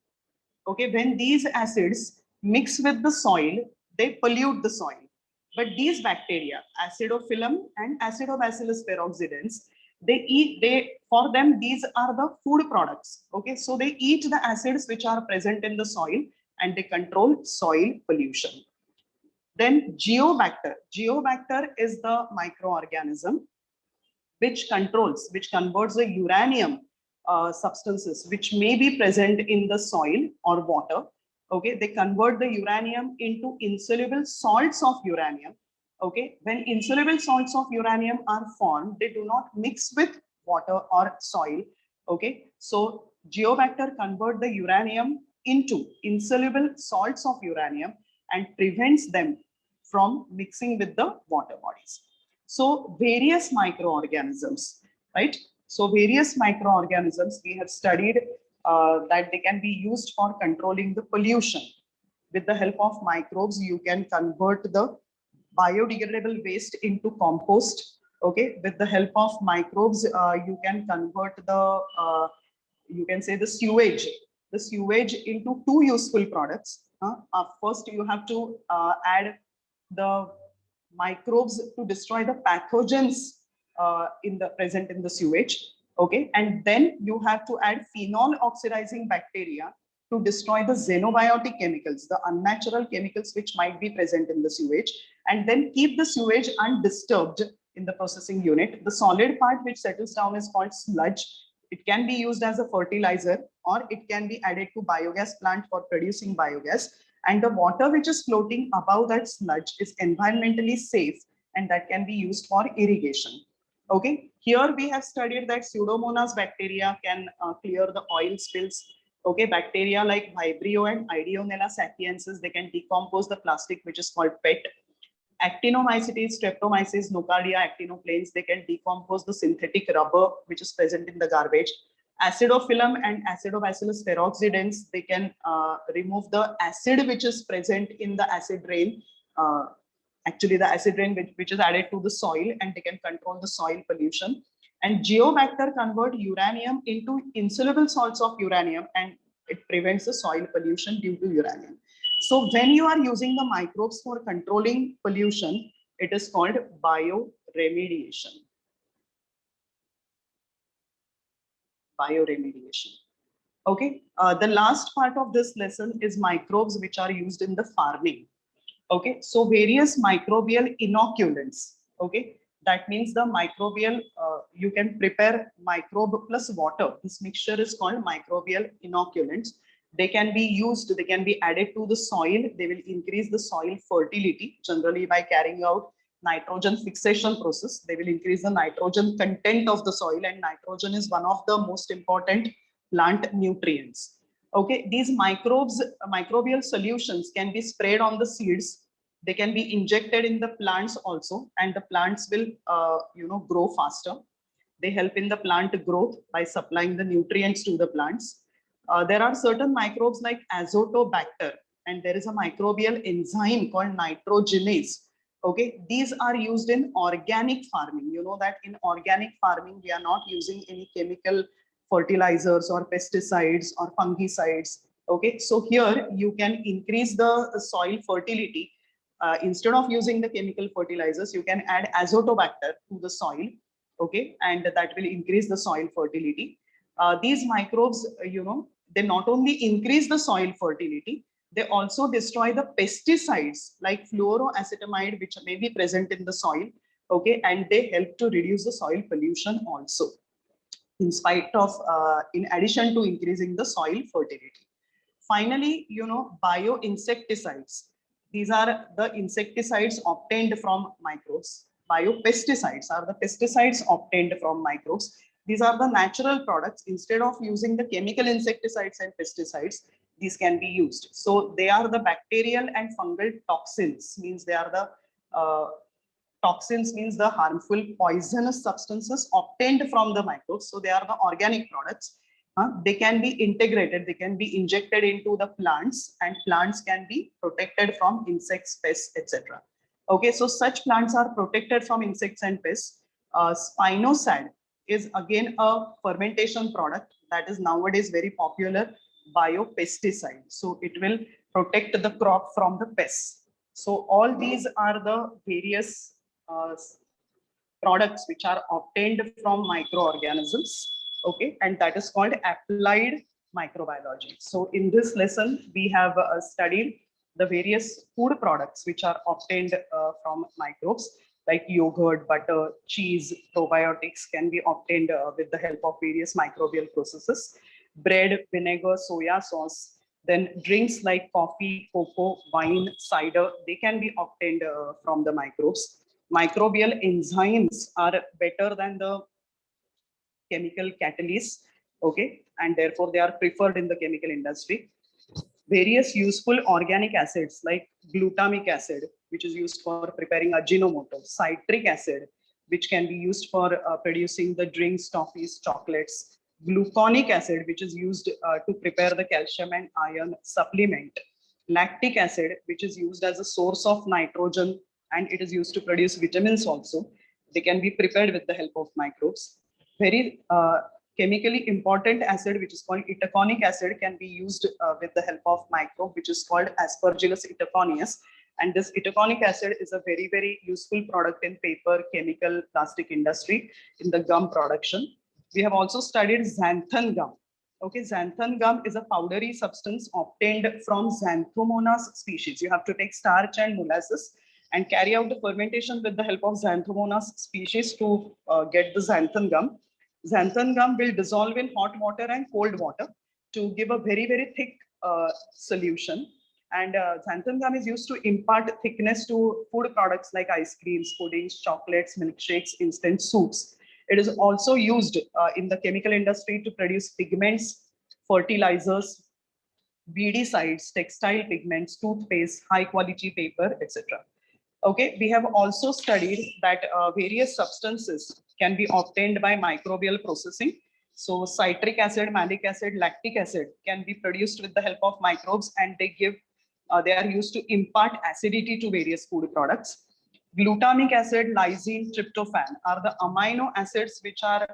Okay, when these acids mix with the soil, they pollute the soil. But these bacteria, acidophyllum and acidobacillus peroxidans, for them, these are the food products. Okay, so they eat the acids which are present in the soil and they control soil pollution. Then Geobacter. Geobacter is the microorganism which converts the uranium substances which may be present in the soil or water. Okay, they convert the uranium into insoluble salts of uranium. Okay, when insoluble salts of uranium are formed, they do not mix with water or soil. Okay, so Geobacter convert the uranium into insoluble salts of uranium and prevents them from mixing with the water bodies. So various microorganisms, right? So various microorganisms we have studied that they can be used for controlling the pollution. With the help of microbes, you can convert the biodegradable waste into compost. Okay, with the help of microbes, you can convert the, you can say the sewage, the sewage into two useful products. First, you have to add the microbes to destroy the pathogens present in the sewage. Okay, and then you have to add phenol oxidizing bacteria to destroy the xenobiotic chemicals, the unnatural chemicals which might be present in the sewage, and then keep the sewage undisturbed in the processing unit. The solid part which settles down is called sludge. It can be used as a fertilizer, or it can be added to biogas plant for producing biogas. And the water which is floating above that sludge is environmentally safe, and that can be used for irrigation. Okay, here we have studied that Pseudomonas bacteria can clear the oil spills. Okay, bacteria like Vibrio and Ideonella sapiensis, they can decompose the plastic which is called PET. Actinomycetes, Streptomyces, Nocardia, actinoplanes, they can decompose the synthetic rubber which is present in the garbage. Acidophyllum and Acidobacillus peroxidans, they can remove the acid which is present in the acid rain. Actually, the acid rain which is added to the soil, and they can control the soil pollution. And Geobacter convert uranium into insoluble salts of uranium, and it prevents the soil pollution due to uranium. So when you are using the microbes for controlling pollution, it is called bioremediation. Bioremediation. Okay, the last part of this lesson is microbes which are used in the farming. Okay, so various microbial inoculants. Okay, that means the microbial, you can prepare microbe plus water. This mixture is called microbial inoculants. They can be used, they can be added to the soil. They will increase the soil fertility, generally by carrying out nitrogen fixation process. They will increase the nitrogen content of the soil, and nitrogen is one of the most important plant nutrients. Okay, these microbial solutions can be sprayed on the seeds. They can be injected in the plants also, and the plants will grow faster. They help in the plant growth by supplying the nutrients to the plants. There are certain microbes like Azotobacter, and there is a microbial enzyme called nitrogenase. Okay, these are used in organic farming. You know that in organic farming, we are not using any chemical fertilizers or pesticides or fungicides. Okay, so here you can increase the soil fertility. Instead of using the chemical fertilizers, you can add Azotobacter to the soil. Okay, and that will increase the soil fertility. These microbes, they not only increase the soil fertility, they also destroy the pesticides like fluoroacetamide, which may be present in the soil. Okay, and they help to reduce the soil pollution also, in spite of, in addition to increasing the soil fertility. Finally, bioinsecticides. These are the insecticides obtained from microbes. Biopesticides are the pesticides obtained from microbes. These are the natural products. Instead of using the chemical insecticides and pesticides, these can be used. So they are the bacterial and fungal toxins, means they are the toxins, means the harmful poisonous substances obtained from the microbes. So they are the organic products. They can be integrated, they can be injected into the plants, and plants can be protected from insects, pests, etc. Okay, so such plants are protected from insects and pests. Spinosad is again a fermentation product that is nowadays very popular biopesticide. So it will protect the crop from the pests. So all these are the various products which are obtained from microorganisms. Okay, and that is called applied microbiology. So in this lesson, we have studied the various food products which are obtained from microbes, like yogurt, butter, cheese. Probiotics can be obtained with the help of various microbial processes. Bread, vinegar, soya sauce. Then drinks like coffee, cocoa, wine, cider, they can be obtained from the microbes. Microbial enzymes are better than the chemical catalysts, okay, and therefore they are preferred in the chemical industry. Various useful organic acids like glutamic acid, which is used for preparing Ajinomoto, citric acid, which can be used for producing the drinks, toffees, chocolates, gluconic acid, which is used to prepare the calcium and iron supplement, lactic acid, which is used as a source of nitrogen, and it is used to produce vitamins also. They can be prepared with the help of microbes. Very chemically important acid, which is called itaconic acid, can be used with the help of microbe, which is called Aspergillus itaconius. And this itaconic acid is a very, very useful product in paper, chemical, plastic industry, in the gum production. We have also studied xanthan gum. Okay, xanthan gum is a powdery substance obtained from Xanthomonas species. You have to take starch and molasses and carry out the fermentation with the help of Xanthomonas species to get the xanthan gum. Xanthan gum will dissolve in hot water and cold water to give a very, very thick solution. And xanthan gum is used to impart thickness to food products like ice creams, puddings, chocolates, milkshakes, instant soups. It is also used in the chemical industry to produce pigments, fertilizers, weedicides, textile pigments, toothpaste, high quality paper, etc. Okay, we have also studied that various substances can be obtained by microbial processing. So citric acid, malic acid, lactic acid can be produced with the help of microbes, and they are used to impart acidity to various food products. Glutamic acid, lysine, tryptophan are the amino acids which are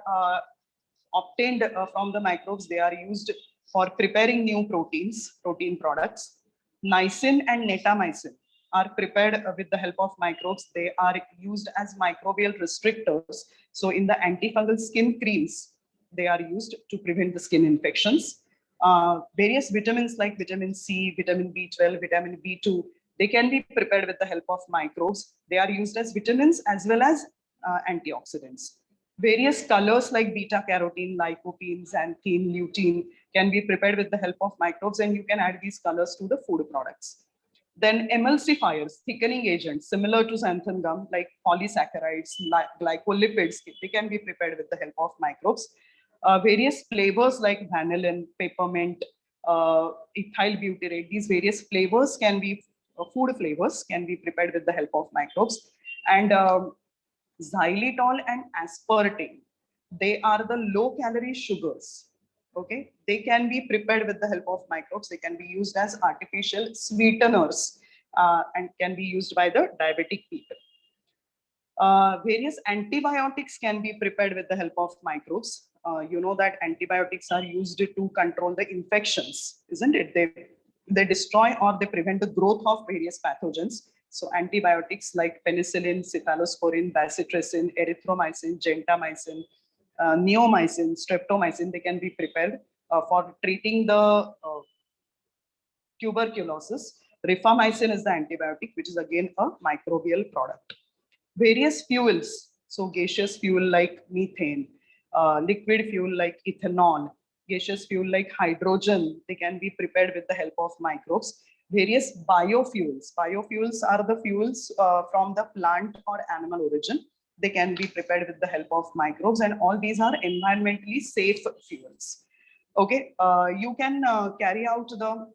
obtained from the microbes. They are used for preparing new proteins, protein products. Niacin and natamycin are prepared with the help of microbes. They are used as microbial restrictors. So in the antifungal skin creams, they are used to prevent the skin infections. Various vitamins like vitamin C, vitamin B12, vitamin B2, they can be prepared with the help of microbes. They are used as vitamins as well as antioxidants. Various colors like beta carotene, lycopene, xanthine, lutein can be prepared with the help of microbes, and you can add these colors to the food products. Then emulsifiers, thickening agents, similar to xanthan gum, like polysaccharides, glycolipids, they can be prepared with the help of microbes. Various flavors like vanillin, peppermint, ethyl butyrate, these various flavors can be, food flavors can be prepared with the help of microbes. And xylitol and aspartame, they are the low calorie sugars. Okay, they can be prepared with the help of microbes. They can be used as artificial sweeteners and can be used by the diabetic people. Various antibiotics can be prepared with the help of microbes. You know that antibiotics are used to control the infections, isn't it? They destroy or they prevent the growth of various pathogens. So antibiotics like penicillin, cephalosporin, bacitracin, erythromycin, gentamicin, neomycin, streptomycin, they can be prepared for treating the tuberculosis. Rifamycin is the antibiotic, which is again a microbial product. Various fuels, so gaseous fuel like methane, liquid fuel like ethanol, gaseous fuel like hydrogen, they can be prepared with the help of microbes. Various biofuels, biofuels are the fuels from the plant or animal origin. They can be prepared with the help of microbes, and all these are environmentally safe fuels. Okay, you can carry out the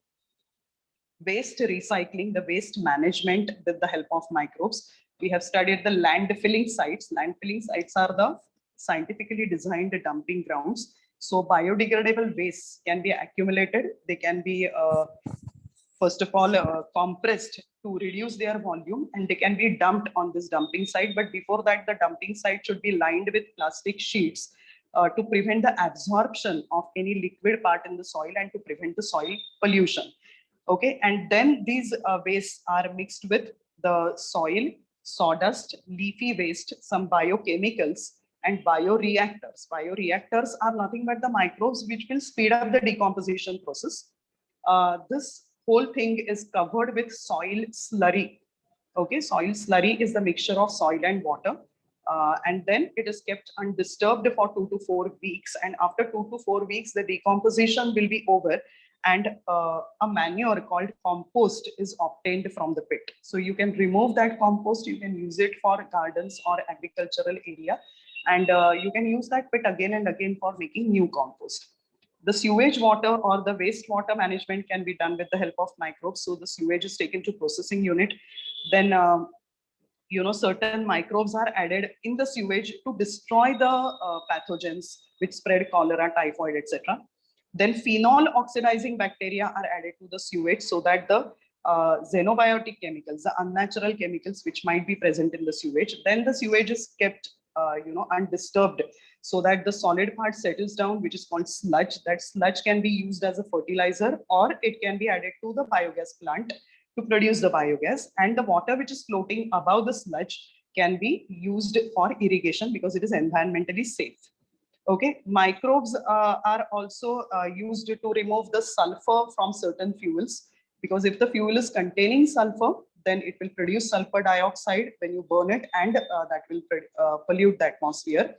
waste recycling, the waste management with the help of microbes. We have studied the landfilling sites. Landfilling sites are the scientifically designed dumping grounds. So biodegradable waste can be accumulated. They can be, first of all, compressed to reduce their volume, and they can be dumped on this dumping site. But before that, the dumping site should be lined with plastic sheets to prevent the absorption of any liquid part in the soil and to prevent the soil pollution. Okay, and then these wastes are mixed with the soil, sawdust, leafy waste, some biochemicals, and bioreactors. Bioreactors are nothing but the microbes which will speed up the decomposition process. This whole thing is covered with soil slurry. Okay, soil slurry is the mixture of soil and water. And then it is kept undisturbed for 2 to 4 weeks. And after 2 to 4 weeks, the decomposition will be over, and a manure called compost is obtained from the pit. So you can remove that compost, you can use it for gardens or agricultural area, and you can use that pit again and again for making new compost. The sewage water or the wastewater management can be done with the help of microbes. So the sewage is taken to processing unit. Then certain microbes are added in the sewage to destroy the pathogens which spread cholera, typhoid, etc. Then phenol oxidizing bacteria are added to the sewage so that the xenobiotic chemicals, the unnatural chemicals which might be present in the sewage, then the sewage is kept undisturbed, so that the solid part settles down, which is called sludge. That sludge can be used as a fertilizer, or it can be added to the biogas plant to produce the biogas. And the water which is floating above the sludge can be used for irrigation because it is environmentally safe. Okay, microbes are also used to remove the sulfur from certain fuels, because if the fuel is containing sulfur, then it will produce sulfur dioxide when you burn it, and that will pollute the atmosphere.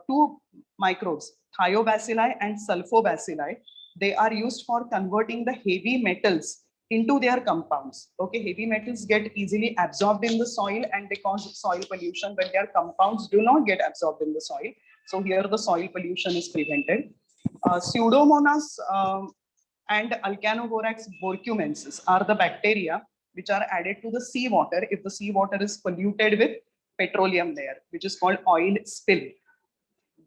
Two microbes, thiobacilli and sulfobacilli, they are used for converting the heavy metals into their compounds. Okay, heavy metals get easily absorbed in the soil and they cause soil pollution, but their compounds do not get absorbed in the soil. So here the soil pollution is prevented. Pseudomonas and Alcanoborax borcumensis are the bacteria which are added to the seawater if the seawater is polluted with petroleum there, which is called oil spill.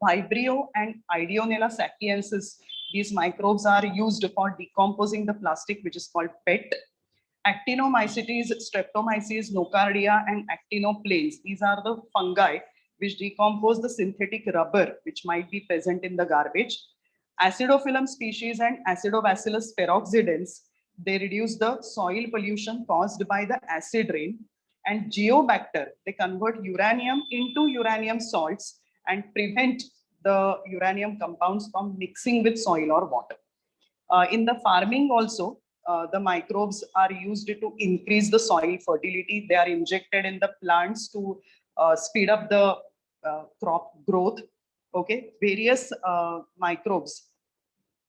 Vibrio and Ideonella sapiensis, these microbes are used for decomposing the plastic, which is called PET. Actinomycetes, Streptomyces, Nocardia, and Actinoplanes, these are the fungi which decompose the synthetic rubber which might be present in the garbage. Acidophyllum species and Acidobacillus peroxidens, they reduce the soil pollution caused by the acid rain. And Geobacter, they convert uranium into uranium salts and prevent the uranium compounds from mixing with soil or water. In the farming also, the microbes are used to increase the soil fertility. They are injected in the plants to speed up the crop growth. Okay, various microbes,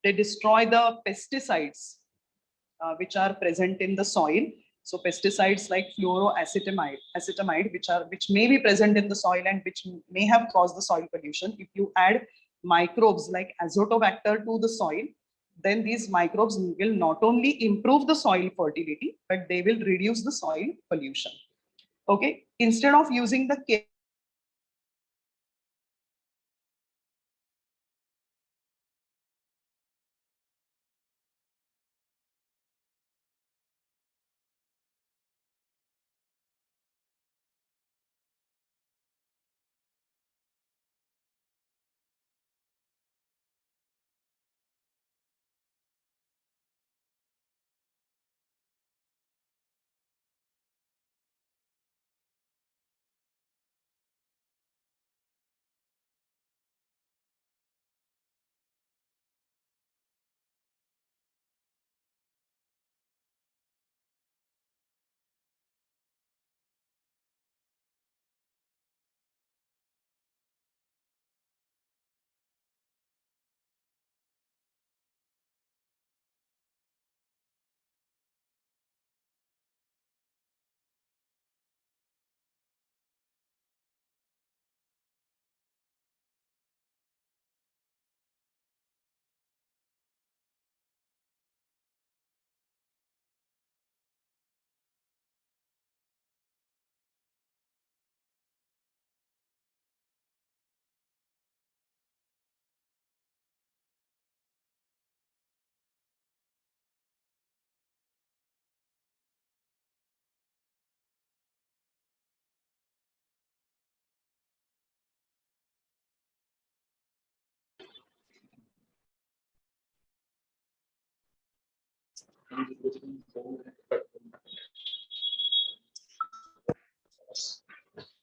they destroy the pesticides which are present in the soil. So pesticides like acetamide, which may be present in the soil and which may have caused the soil pollution. If you add microbes like Azotobacter to the soil, then these microbes will not only improve the soil fertility, but they will reduce the soil pollution. Okay, instead of using the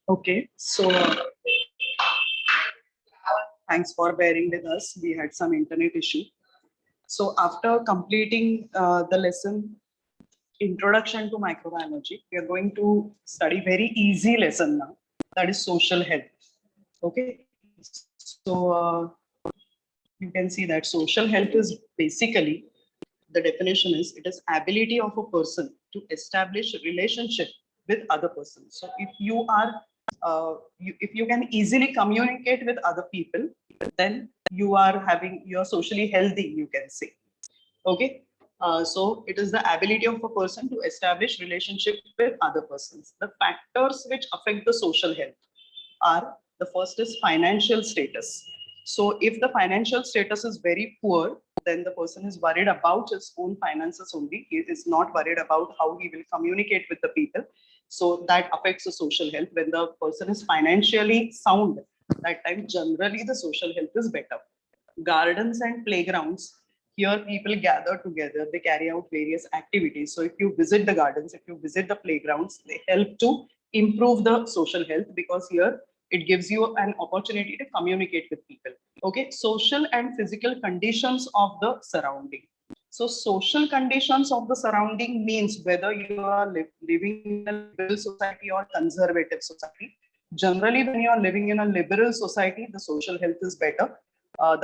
Okay, so thanks for bearing with us. We had some internet issue. So after completing the lesson, Introduction to Microbiology, we are going to study very easy lesson now, that is social health. Okay, so you can see that social health is basically, the definition is, it is ability of a person to establish a relationship with other persons. So if you are if you can easily communicate with other people, then you are socially healthy, you can say. Okay, so it is the ability of a person to establish relationship with other persons. The factors which affect the social health are, the first is financial status. So if the financial status is very poor, then the person is worried about his own finances only. He is not worried about how he will communicate with the people. So that affects the social health. When the person is financially sound, that time generally the social health is better. Gardens and playgrounds, here people gather together, they carry out various activities. So if you visit the gardens, if you visit the playgrounds, they help to improve the social health, because here it gives you an opportunity to communicate with people. Okay, social and physical conditions of the surrounding. So social conditions of the surrounding means whether you are living in a liberal society or conservative society. Generally, when you are living in a liberal society, the social health is better.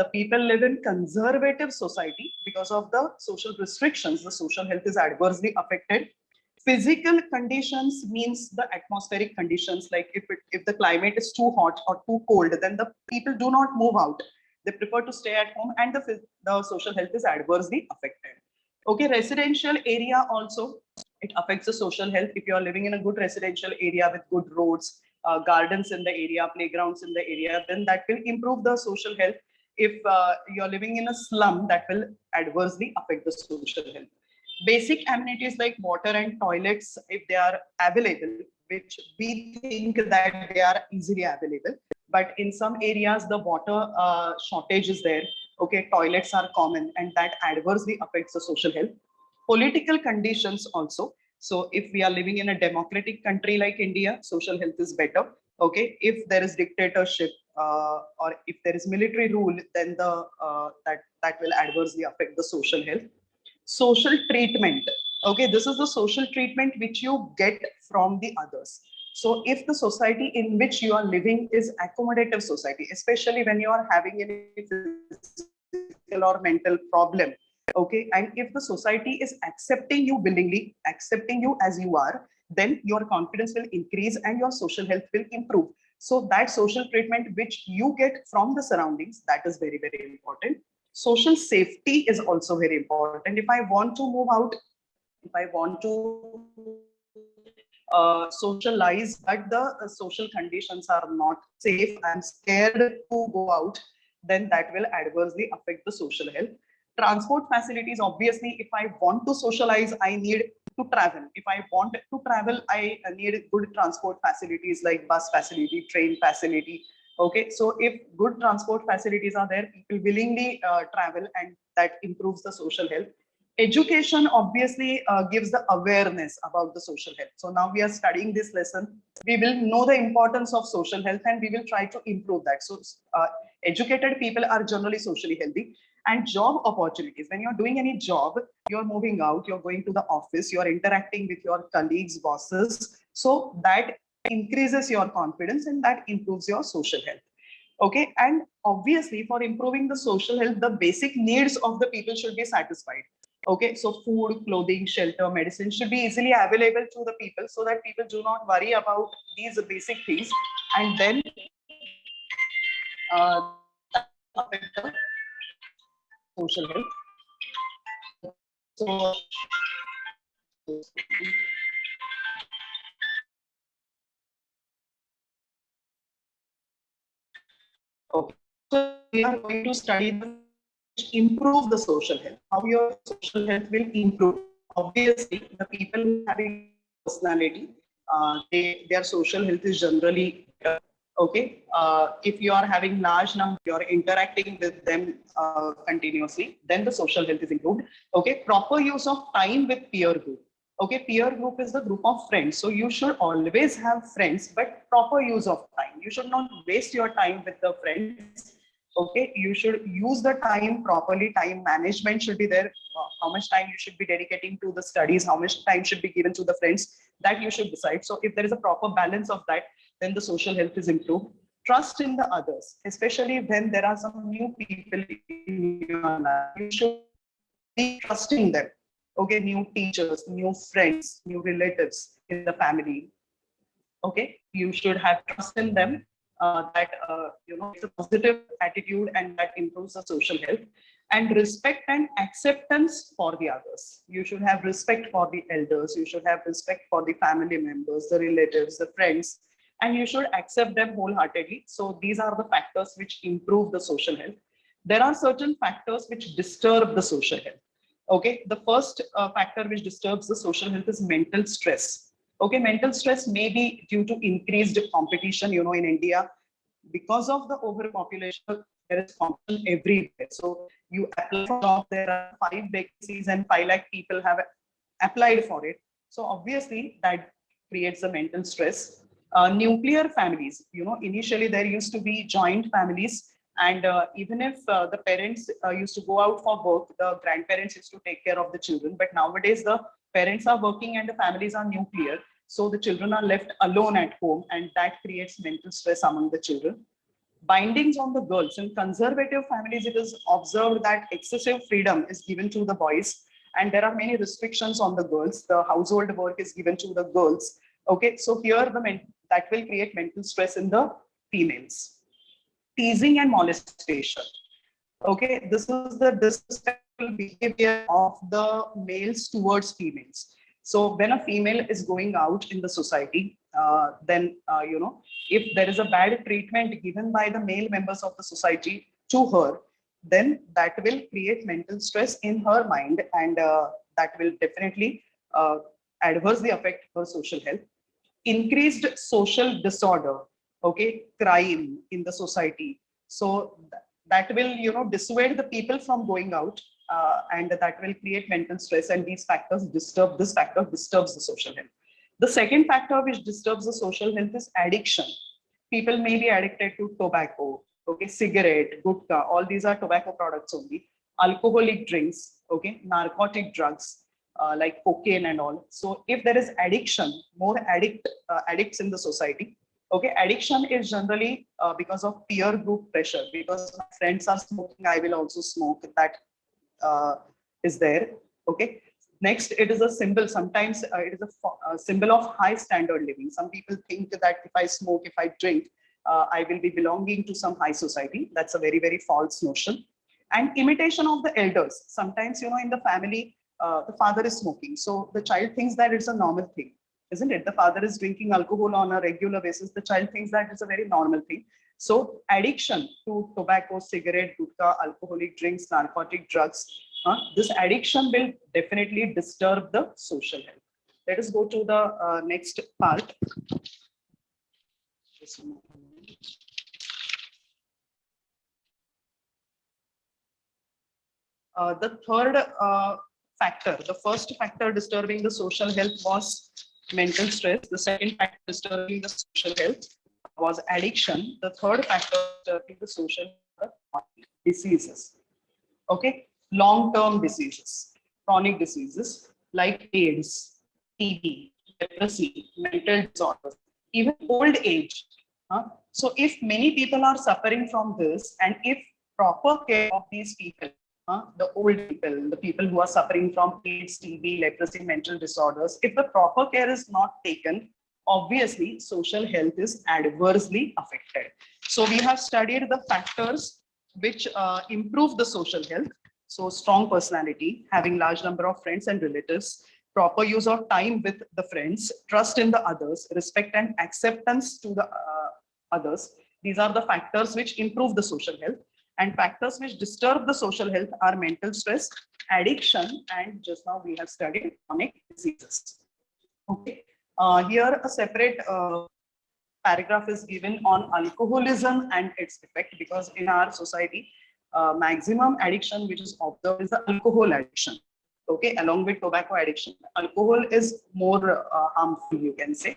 The people live in conservative society, because of the social restrictions, the social health is adversely affected. Physical conditions means the atmospheric conditions, like if the climate is too hot or too cold, then the people do not move out. They prefer to stay at home, and the social health is adversely affected. Okay, residential area also, it affects the social health. If you are living in a good residential area with good roads, gardens in the area, playgrounds in the area, then that will improve the social health. If you're living in a slum, that will adversely affect the social health. Basic amenities like water and toilets, if they are available, which we think that they are easily available, but in some areas the water shortage is there. Okay, toilets are common, and that adversely affects the social health. Political conditions also. So if we are living in a democratic country like India, social health is better. Okay, if there is dictatorship, or if there is military rule, then that will adversely affect the social health. Social treatment. Okay, this is the social treatment which you get from the others. So if the society in which you are living is accommodative society, especially when you are having any physical or mental problem, okay, and if the society is accepting you willingly, accepting you as you are, then your confidence will increase and your social health will improve. So that social treatment which you get from the surroundings, that is very, very important. Social safety is also very important. If I want to move out, if I want to socialize, but the social conditions are not safe, I'm scared to go out, then that will adversely affect the social health. Transport facilities, obviously, if I want to socialize, I need to travel. If I want to travel, I need good transport facilities like bus facility, train facility. Okay, so if good transport facilities are there, people willingly travel, and that improves the social health. Education obviously gives the awareness about the social health. So now we are studying this lesson. We will know the importance of social health, and we will try to improve that. So educated people are generally socially healthy. And job opportunities. When you're doing any job, you're moving out, you're going to the office, you're interacting with your colleagues, bosses. So that increases your confidence, and that improves your social health. Okay, and obviously for improving the social health, the basic needs of the people should be satisfied. Okay, so food, clothing, shelter, medicine should be easily available to the people, so that people do not worry about these basic things, and then affect the social health. So okay, so we are going to study the improve the social health, how your social health will improve. Obviously, the people having personality, their social health is generally better. Okay, if you are having large number, you are interacting with them continuously, then the social health is improved. Okay, proper use of time with peer group. Okay, peer group is the group of friends. So you should always have friends, but proper use of time. You should not waste your time with the friends. Okay, you should use the time properly. Time management should be there. How much time you should be dedicating to the studies, how much time should be given to the friends, that you should decide. So if there is a proper balance of that, then the social health is improved. Trust in the others, especially when there are some new people in your life, you should be trusting them. Okay, new teachers, new friends, new relatives in the family. Okay, you should have trust in them, that it's a positive attitude, and that improves the social health. And respect and acceptance for the others. You should have respect for the elders, you should have respect for the family members, the relatives, the friends, and you should accept them wholeheartedly. So these are the factors which improve the social health. There are certain factors which disturb the social health. Okay, the first factor which disturbs the social health is mental stress. Okay, mental stress may be due to increased competition. You know, in India, because of the overpopulation, there is competition everywhere. So you apply for job, there are 5 vacancies and 5 lakh people have applied for it. So obviously that creates a mental stress. Nuclear families, you know, initially there used to be joint families, and even if the parents used to go out for work, the grandparents used to take care of the children. But nowadays the parents are working and the families are nuclear, so the children are left alone at home, and that creates mental stress among the children. Bindings on the girls. In conservative families, it is observed that excessive freedom is given to the boys, and there are many restrictions on the girls. The household work is given to the girls. Okay, so here that will create mental stress in the females. Teasing and molestation. Okay, this is the disrespectful behavior of the males towards females. So when a female is going out in the society, then you know, if there is a bad treatment given by the male members of the society to her, then that will create mental stress in her mind, and that will definitely adversely affect her social health. Increased social disorder, okay, crime in the society. So that will, you know, dissuade the people from going out, and that will create mental stress, and these factors disturb, this factor disturbs the social health. The second factor which disturbs the social health is addiction. People may be addicted to tobacco, okay, cigarette, gutka, all these are tobacco products only, alcoholic drinks, okay, narcotic drugs, like cocaine and all. So if there is addiction, more addicts in the society. Okay, addiction is generally because of peer group pressure. Because my friends are smoking, I will also smoke. That uh, is there. Okay. Next, it is a symbol. Sometimes it is a symbol of high standard living. Some people think that if I smoke, if I drink, I will be belonging to some high society. That's a very, very false notion. And imitation of the elders. Sometimes, you know, in the family, the father is smoking. So the child thinks that it's a normal thing, isn't it? The father is drinking alcohol on a regular basis. The child thinks that it's a very normal thing. So addiction to tobacco, cigarette, gutka, alcoholic drinks, narcotic drugs, this addiction will definitely disturb the social health. Let us go to the next part. The third factor, the first factor disturbing the social health was mental stress. The second factor disturbing the social health was addiction. The third factor disturbing the social health was diseases. Okay, long-term diseases, chronic diseases like AIDS, TB, leprosy, mental disorders, even old age. So if many people are suffering from this, and if proper care of these people, the old people, the people who are suffering from AIDS, TB, leprosy, mental disorders, if the proper care is not taken, obviously social health is adversely affected. So we have studied the factors which improve the social health. So strong personality, having large number of friends and relatives, proper use of time with the friends, trust in the others, respect and acceptance to the others. These are the factors which improve the social health. And factors which disturb the social health are mental stress, addiction, and just now we have studied chronic diseases. Okay. Here a separate paragraph is given on alcoholism and its effect, because in our society, maximum addiction which is observed is the alcohol addiction. Okay, along with tobacco addiction, alcohol is more harmful, you can say.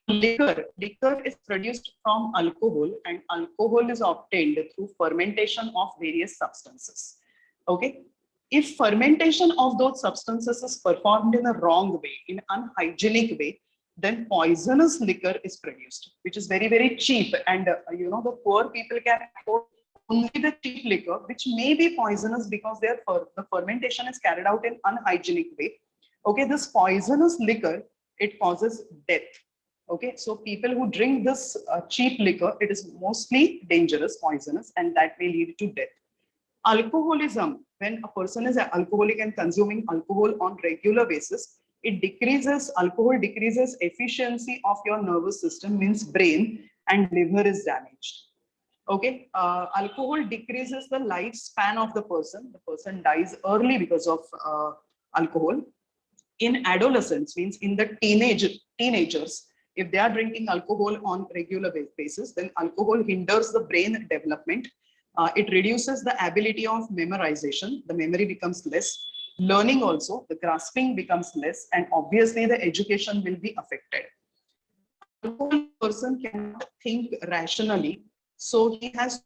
Liquor is produced from alcohol, and alcohol is obtained through fermentation of various substances. Okay, if fermentation of those substances is performed in a wrong way, in unhygienic way, then poisonous liquor is produced, which is very, very cheap. And you know, the poor people can afford only the cheap liquor, which may be poisonous because the fermentation is carried out in unhygienic way. Okay, this poisonous liquor, it causes death. Okay, so people who drink this cheap liquor, it is mostly dangerous, poisonous, and that may lead to death. Alcoholism, when a person is alcoholic and consuming alcohol on regular basis, alcohol decreases efficiency of your nervous system, means brain, and liver is damaged. Okay, alcohol decreases the lifespan of the person. The person dies early because of alcohol. In adolescents, means in the teenagers, if they are drinking alcohol on regular basis, then alcohol hinders the brain development. It reduces the ability of memorization. The memory becomes less. Learning also, the grasping becomes less, and obviously the education will be affected. Alcoholic person cannot think rationally, so he has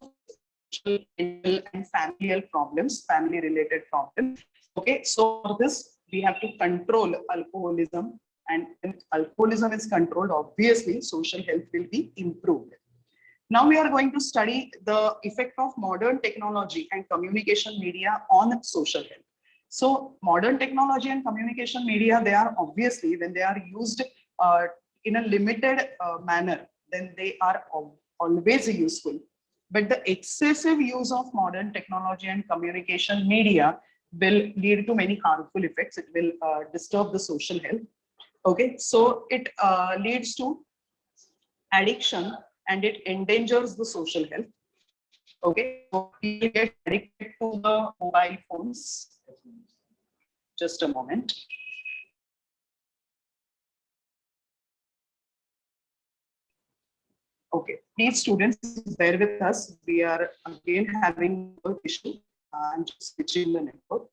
social, mental, and familial problems, family-related problems. Okay, so for this we have to control alcoholism, and when alcoholism is controlled, obviously social health will be improved. Now we are going to study the effect of modern technology and communication media on social health. So modern technology and communication media, they are obviously, when they are used in a limited manner, then they are always useful. But the excessive use of modern technology and communication media will lead to many harmful effects. It will disturb the social health. Okay, so it leads to addiction, and it endangers the social health. Okay, so people get addicted to the mobile phones. Just a moment. Okay, please students, bear with us. We are again having a issue. I'm just switching the network.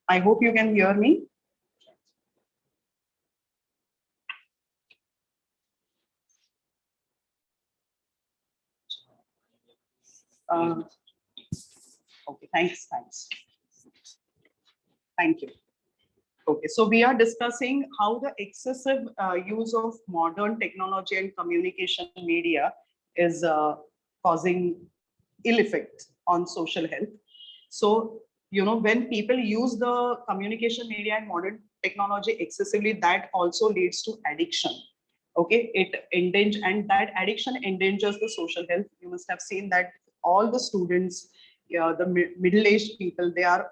I hope you can hear me. Uh, okay, thanks. Thank you. Okay, so we are discussing how the excessive use of modern technology and communication media is causing ill effects on social health. So, you know, when people use the communication media and modern technology excessively, that also leads to addiction. Okay, and that addiction endangers the social health. You must have seen that all the students, the middle-aged people, they are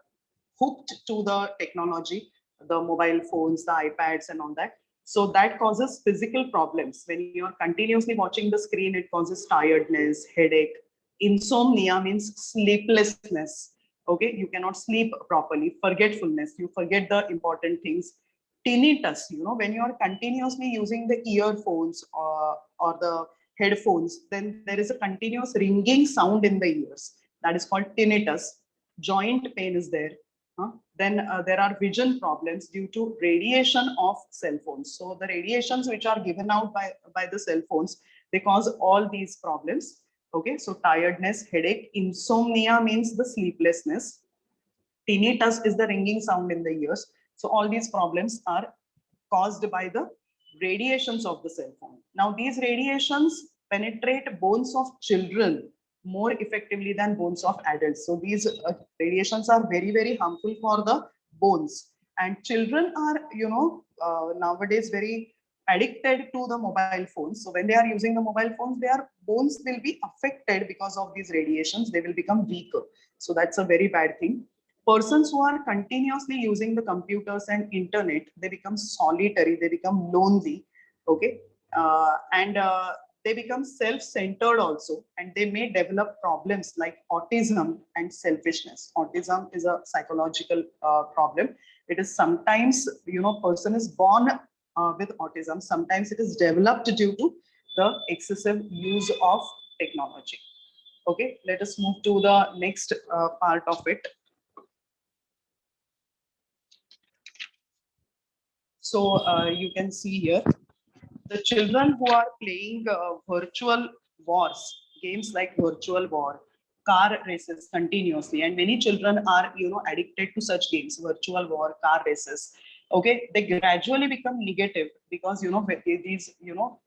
hooked to the technology, the mobile phones, the iPads, and all that. So that causes physical problems. When you're continuously watching the screen, it causes tiredness, headache. Insomnia means sleeplessness. Okay, you cannot sleep properly. Forgetfulness, you forget the important things. Tinnitus, you know, when you are continuously using the earphones or the headphones, then there is a continuous ringing sound in the ears. That is called tinnitus. Joint pain is there. Then there are vision problems due to radiation of cell phones. So the radiations which are given out by the cell phones, they cause all these problems. Okay, so tiredness, headache, insomnia means the sleeplessness. Tinnitus is the ringing sound in the ears. So all these problems are caused by the radiations of the cell phone. Now these radiations penetrate bones of children more effectively than bones of adults. So these radiations are very harmful for the bones. And children are, you know, nowadays very addicted to the mobile phones. So when they are using the mobile phones, their bones will be affected because of these radiations. They will become weaker. So that's a very bad thing. Persons who are continuously using the computers and internet, they become solitary, they become lonely. Okay, and they become self-centered also, and they may develop problems like autism and selfishness. Autism is a psychological problem. It is sometimes, you know, person is born with autism. Sometimes it is developed due to the excessive use of technology. Okay, let us move to the next part of it. So you can see here the children who are playing virtual wars, games like virtual war, car races continuously, and many children are, you know, addicted to such games, virtual war, car races. Okay, they gradually become negative because, you know, these, you know,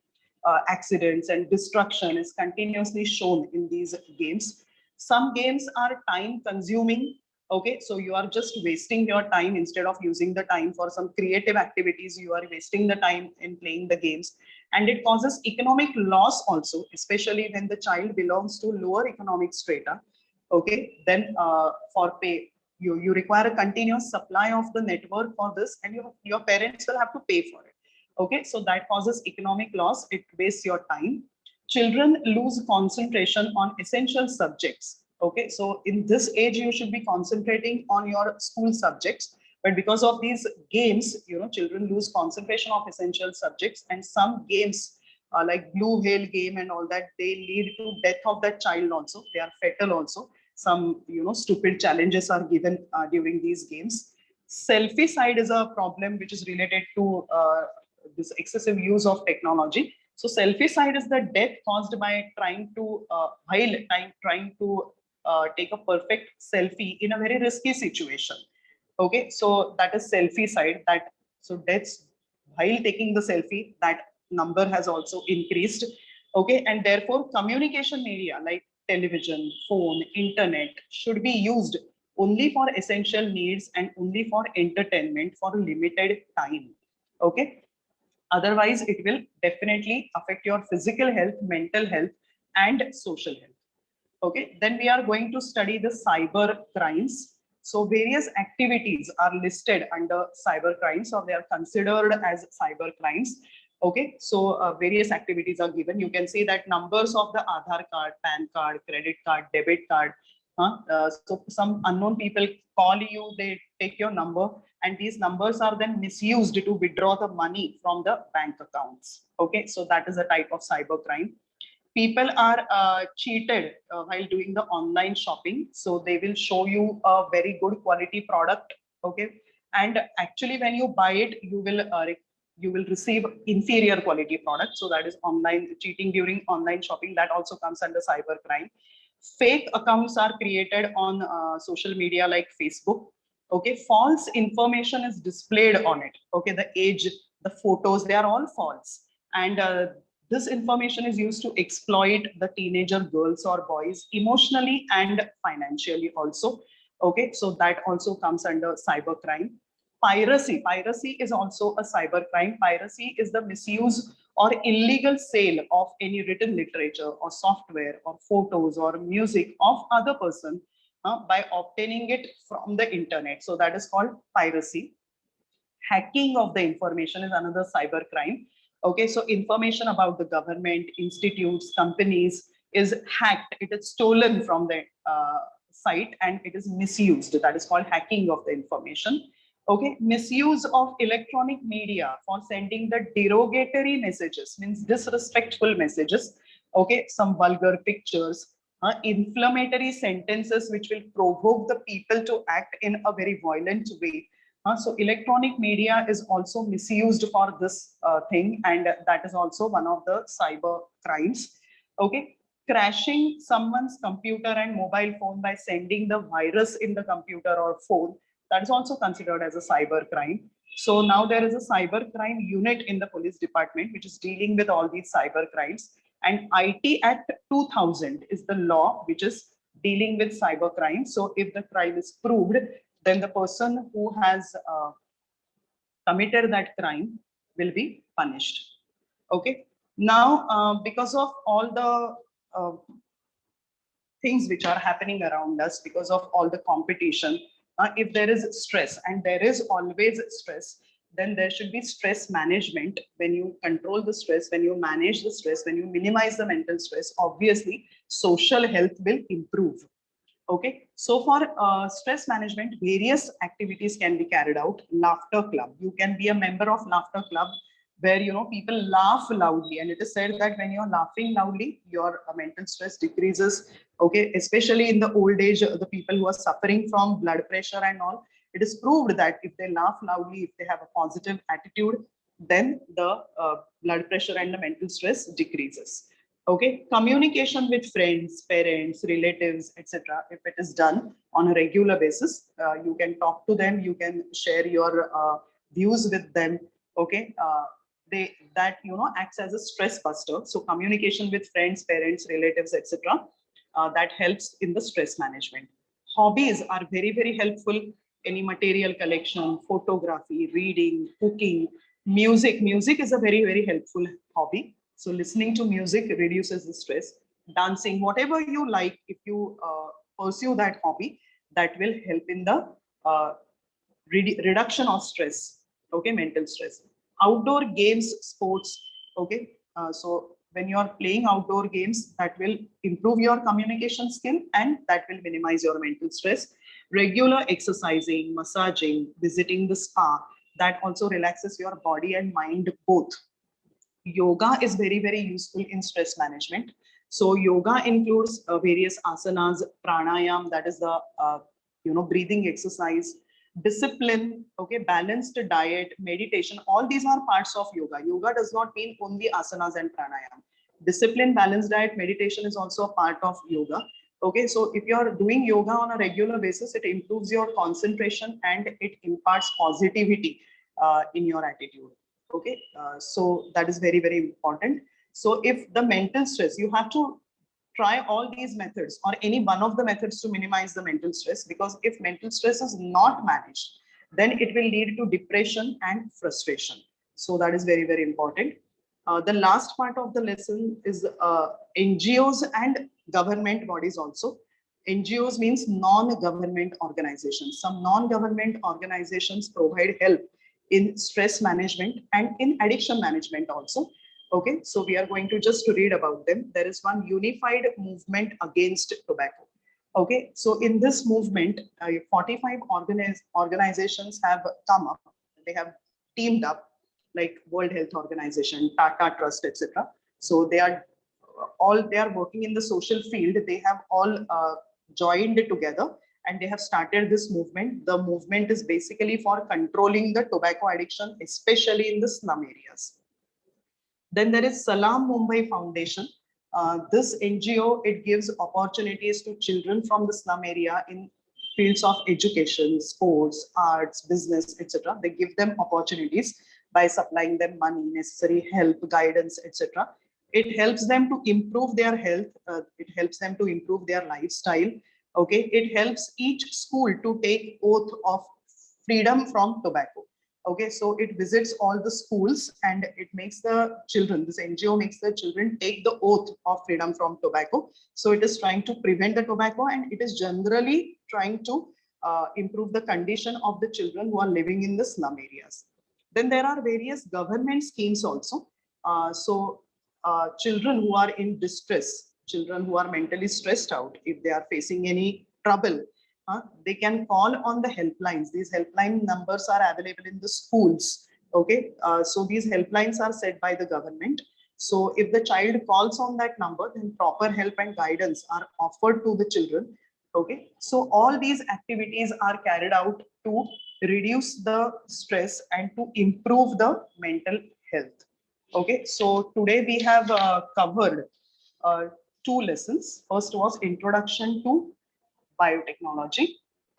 accidents and destruction is continuously shown in these games. Some games are time consuming. Okay, so you are just wasting your time. Instead of using the time for some creative activities, you are wasting the time in playing the games. And it causes economic loss also, especially when the child belongs to lower economic strata. Okay, then for pay, you require a continuous supply of the network for this, and your parents will have to pay for it. Okay, so that causes economic loss. It wastes your time. Children lose concentration on essential subjects. Okay, so in this age, you should be concentrating on your school subjects. But because of these games, children lose concentration of essential subjects, and some games like blue whale game and all that, they lead to death of that child also. They are fatal also. Some, stupid challenges are given during these games. Selfie side is a problem which is related to this excessive use of technology. So selfie side is the death caused by trying to trying to take a perfect selfie in a very risky situation. Okay, so that is selfie side. That so deaths while taking the selfie, that number has also increased. Okay, and therefore communication media like television, phone, internet should be used only for essential needs and only for entertainment for a limited time. Okay, otherwise it will definitely affect your physical health, mental health, and social health. Okay, then we are going to study the cyber crimes. So various activities are listed under cyber crimes, or they are considered as cyber crimes. Okay, so various activities are given. You can see that numbers of the Aadhaar card, PAN card, credit card, debit card. So some unknown people call you, they take your number, and these numbers are then misused to withdraw the money from the bank accounts. Okay, so that is a type of cyber crime. People are cheated while doing the online shopping, so they will show you a very good quality product. Okay, and actually when you buy it, you will receive inferior quality product. So that is online cheating during online shopping. That also comes under cyber crime. Fake accounts are created on social media like Facebook. Okay, false information is displayed on it. Okay, the age, the photos, they are all false. And this information is used to exploit the teenager girls or boys emotionally and financially also. Okay, so that also comes under cyber crime. Piracy is also a cyber crime. Piracy is the misuse or illegal sale of any written literature or software or photos or music of other person by obtaining it from the internet. So that is called piracy. Hacking of the information is another cyber crime. Okay, so information about the government, institutes, companies is hacked. It is stolen from the site and it is misused. That is called hacking of the information. Okay, misuse of electronic media for sending the derogatory messages, means disrespectful messages. Okay, some vulgar pictures, inflammatory sentences which will provoke the people to act in a very violent way. So electronic media is also misused for this thing, and that is also one of the cyber crimes. Okay, crashing someone's computer and mobile phone by sending the virus in the computer or phone, that is also considered as a cyber crime. So now there is a cyber crime unit in the police department which is dealing with all these cyber crimes. And IT Act 2000 is the law which is dealing with cyber crime. So if the crime is proved, then the person who has committed that crime will be punished. Okay. Now, because of all the things which are happening around us, because of all the competition, if there is stress, and there is always stress, then there should be stress management. When you control the stress, when you manage the stress, when you minimize the mental stress, obviously social health will improve. Okay, so for stress management, various activities can be carried out. Laughter club. You can be a member of laughter club where people laugh loudly, and it is said that when you're laughing loudly, your mental stress decreases. Okay, especially in the old age, the people who are suffering from blood pressure and all, it is proved that if they laugh loudly, if they have a positive attitude, then the blood pressure and the mental stress decreases. Okay, communication with friends, parents, relatives, etc. If it is done on a regular basis, you can talk to them, you can share your views with them. Okay, they that acts as a stress buster. So communication with friends, parents, relatives, etc. That helps in the stress management. Hobbies are very, very helpful. Any material collection, photography, reading, cooking, music. Music is a very, very helpful hobby. So listening to music reduces the stress. Dancing, whatever you like, if you pursue that hobby, that will help in the reduction of stress, okay, mental stress. Outdoor games, sports, okay. So when you are playing outdoor games, that will improve your communication skill and that will minimize your mental stress. Regular exercising, massaging, visiting the spa, that also relaxes your body and mind both. Yoga is very, very useful in stress management. So yoga includes various asanas, pranayam, that is the breathing exercise, discipline, okay, balanced diet, meditation. All these are parts of yoga. Yoga does not mean only asanas and pranayam. Discipline, balanced diet, meditation is also a part of yoga. Okay, so if you are doing yoga on a regular basis, it improves your concentration and it imparts positivity in your attitude. Okay, so that is very, very important. So if the mental stress, you have to try all these methods or any one of the methods to minimize the mental stress, because if mental stress is not managed, then it will lead to depression and frustration. So that is very, very important. The last part of the lesson is NGOs and government bodies also. NGOs means non-government organizations. Some non-government organizations provide help in stress management and in addiction management also. Okay, so we are going to just read about them. There is one unified movement against tobacco. Okay, so in this movement, 45 organizations have come up. They have teamed up, like World Health Organization, Tata Trust, etc. So they are working in the social field. They have all joined together and they have started this movement. The movement is basically for controlling the tobacco addiction, especially in the slum areas. Then there is Salam Mumbai Foundation. This NGO, it gives opportunities to children from the slum area in fields of education, sports, arts, business, etc. They give them opportunities by supplying them money, necessary help, guidance, etc. It helps them to improve their health. It helps them to improve their lifestyle. Okay, it helps each school to take oath of freedom from tobacco. Okay, so it visits all the schools and it makes the children, this NGO makes the children take the oath of freedom from tobacco. So it is trying to prevent the tobacco and it is generally trying to improve the condition of the children who are living in the slum areas. Then there are various government schemes also. Children who are in distress, children who are mentally stressed out, if they are facing any trouble, they can call on the helplines. These helpline numbers are available in the schools. Okay, so these helplines are set by the government. So if the child calls on that number, then proper help and guidance are offered to the children. Okay, so all these activities are carried out to reduce the stress and to improve the mental health. Okay, so today we have covered uh, two lessons. First was introduction to biotechnology,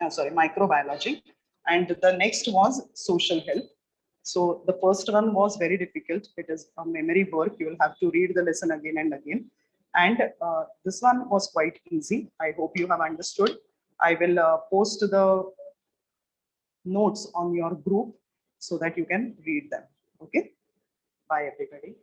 microbiology, and the next was social health. So the first one was very difficult. It is a memory work. You will have to read the lesson again and again. And this one was quite easy. I hope you have understood. I will post the notes on your group so that you can read them. Okay. Bye, everybody.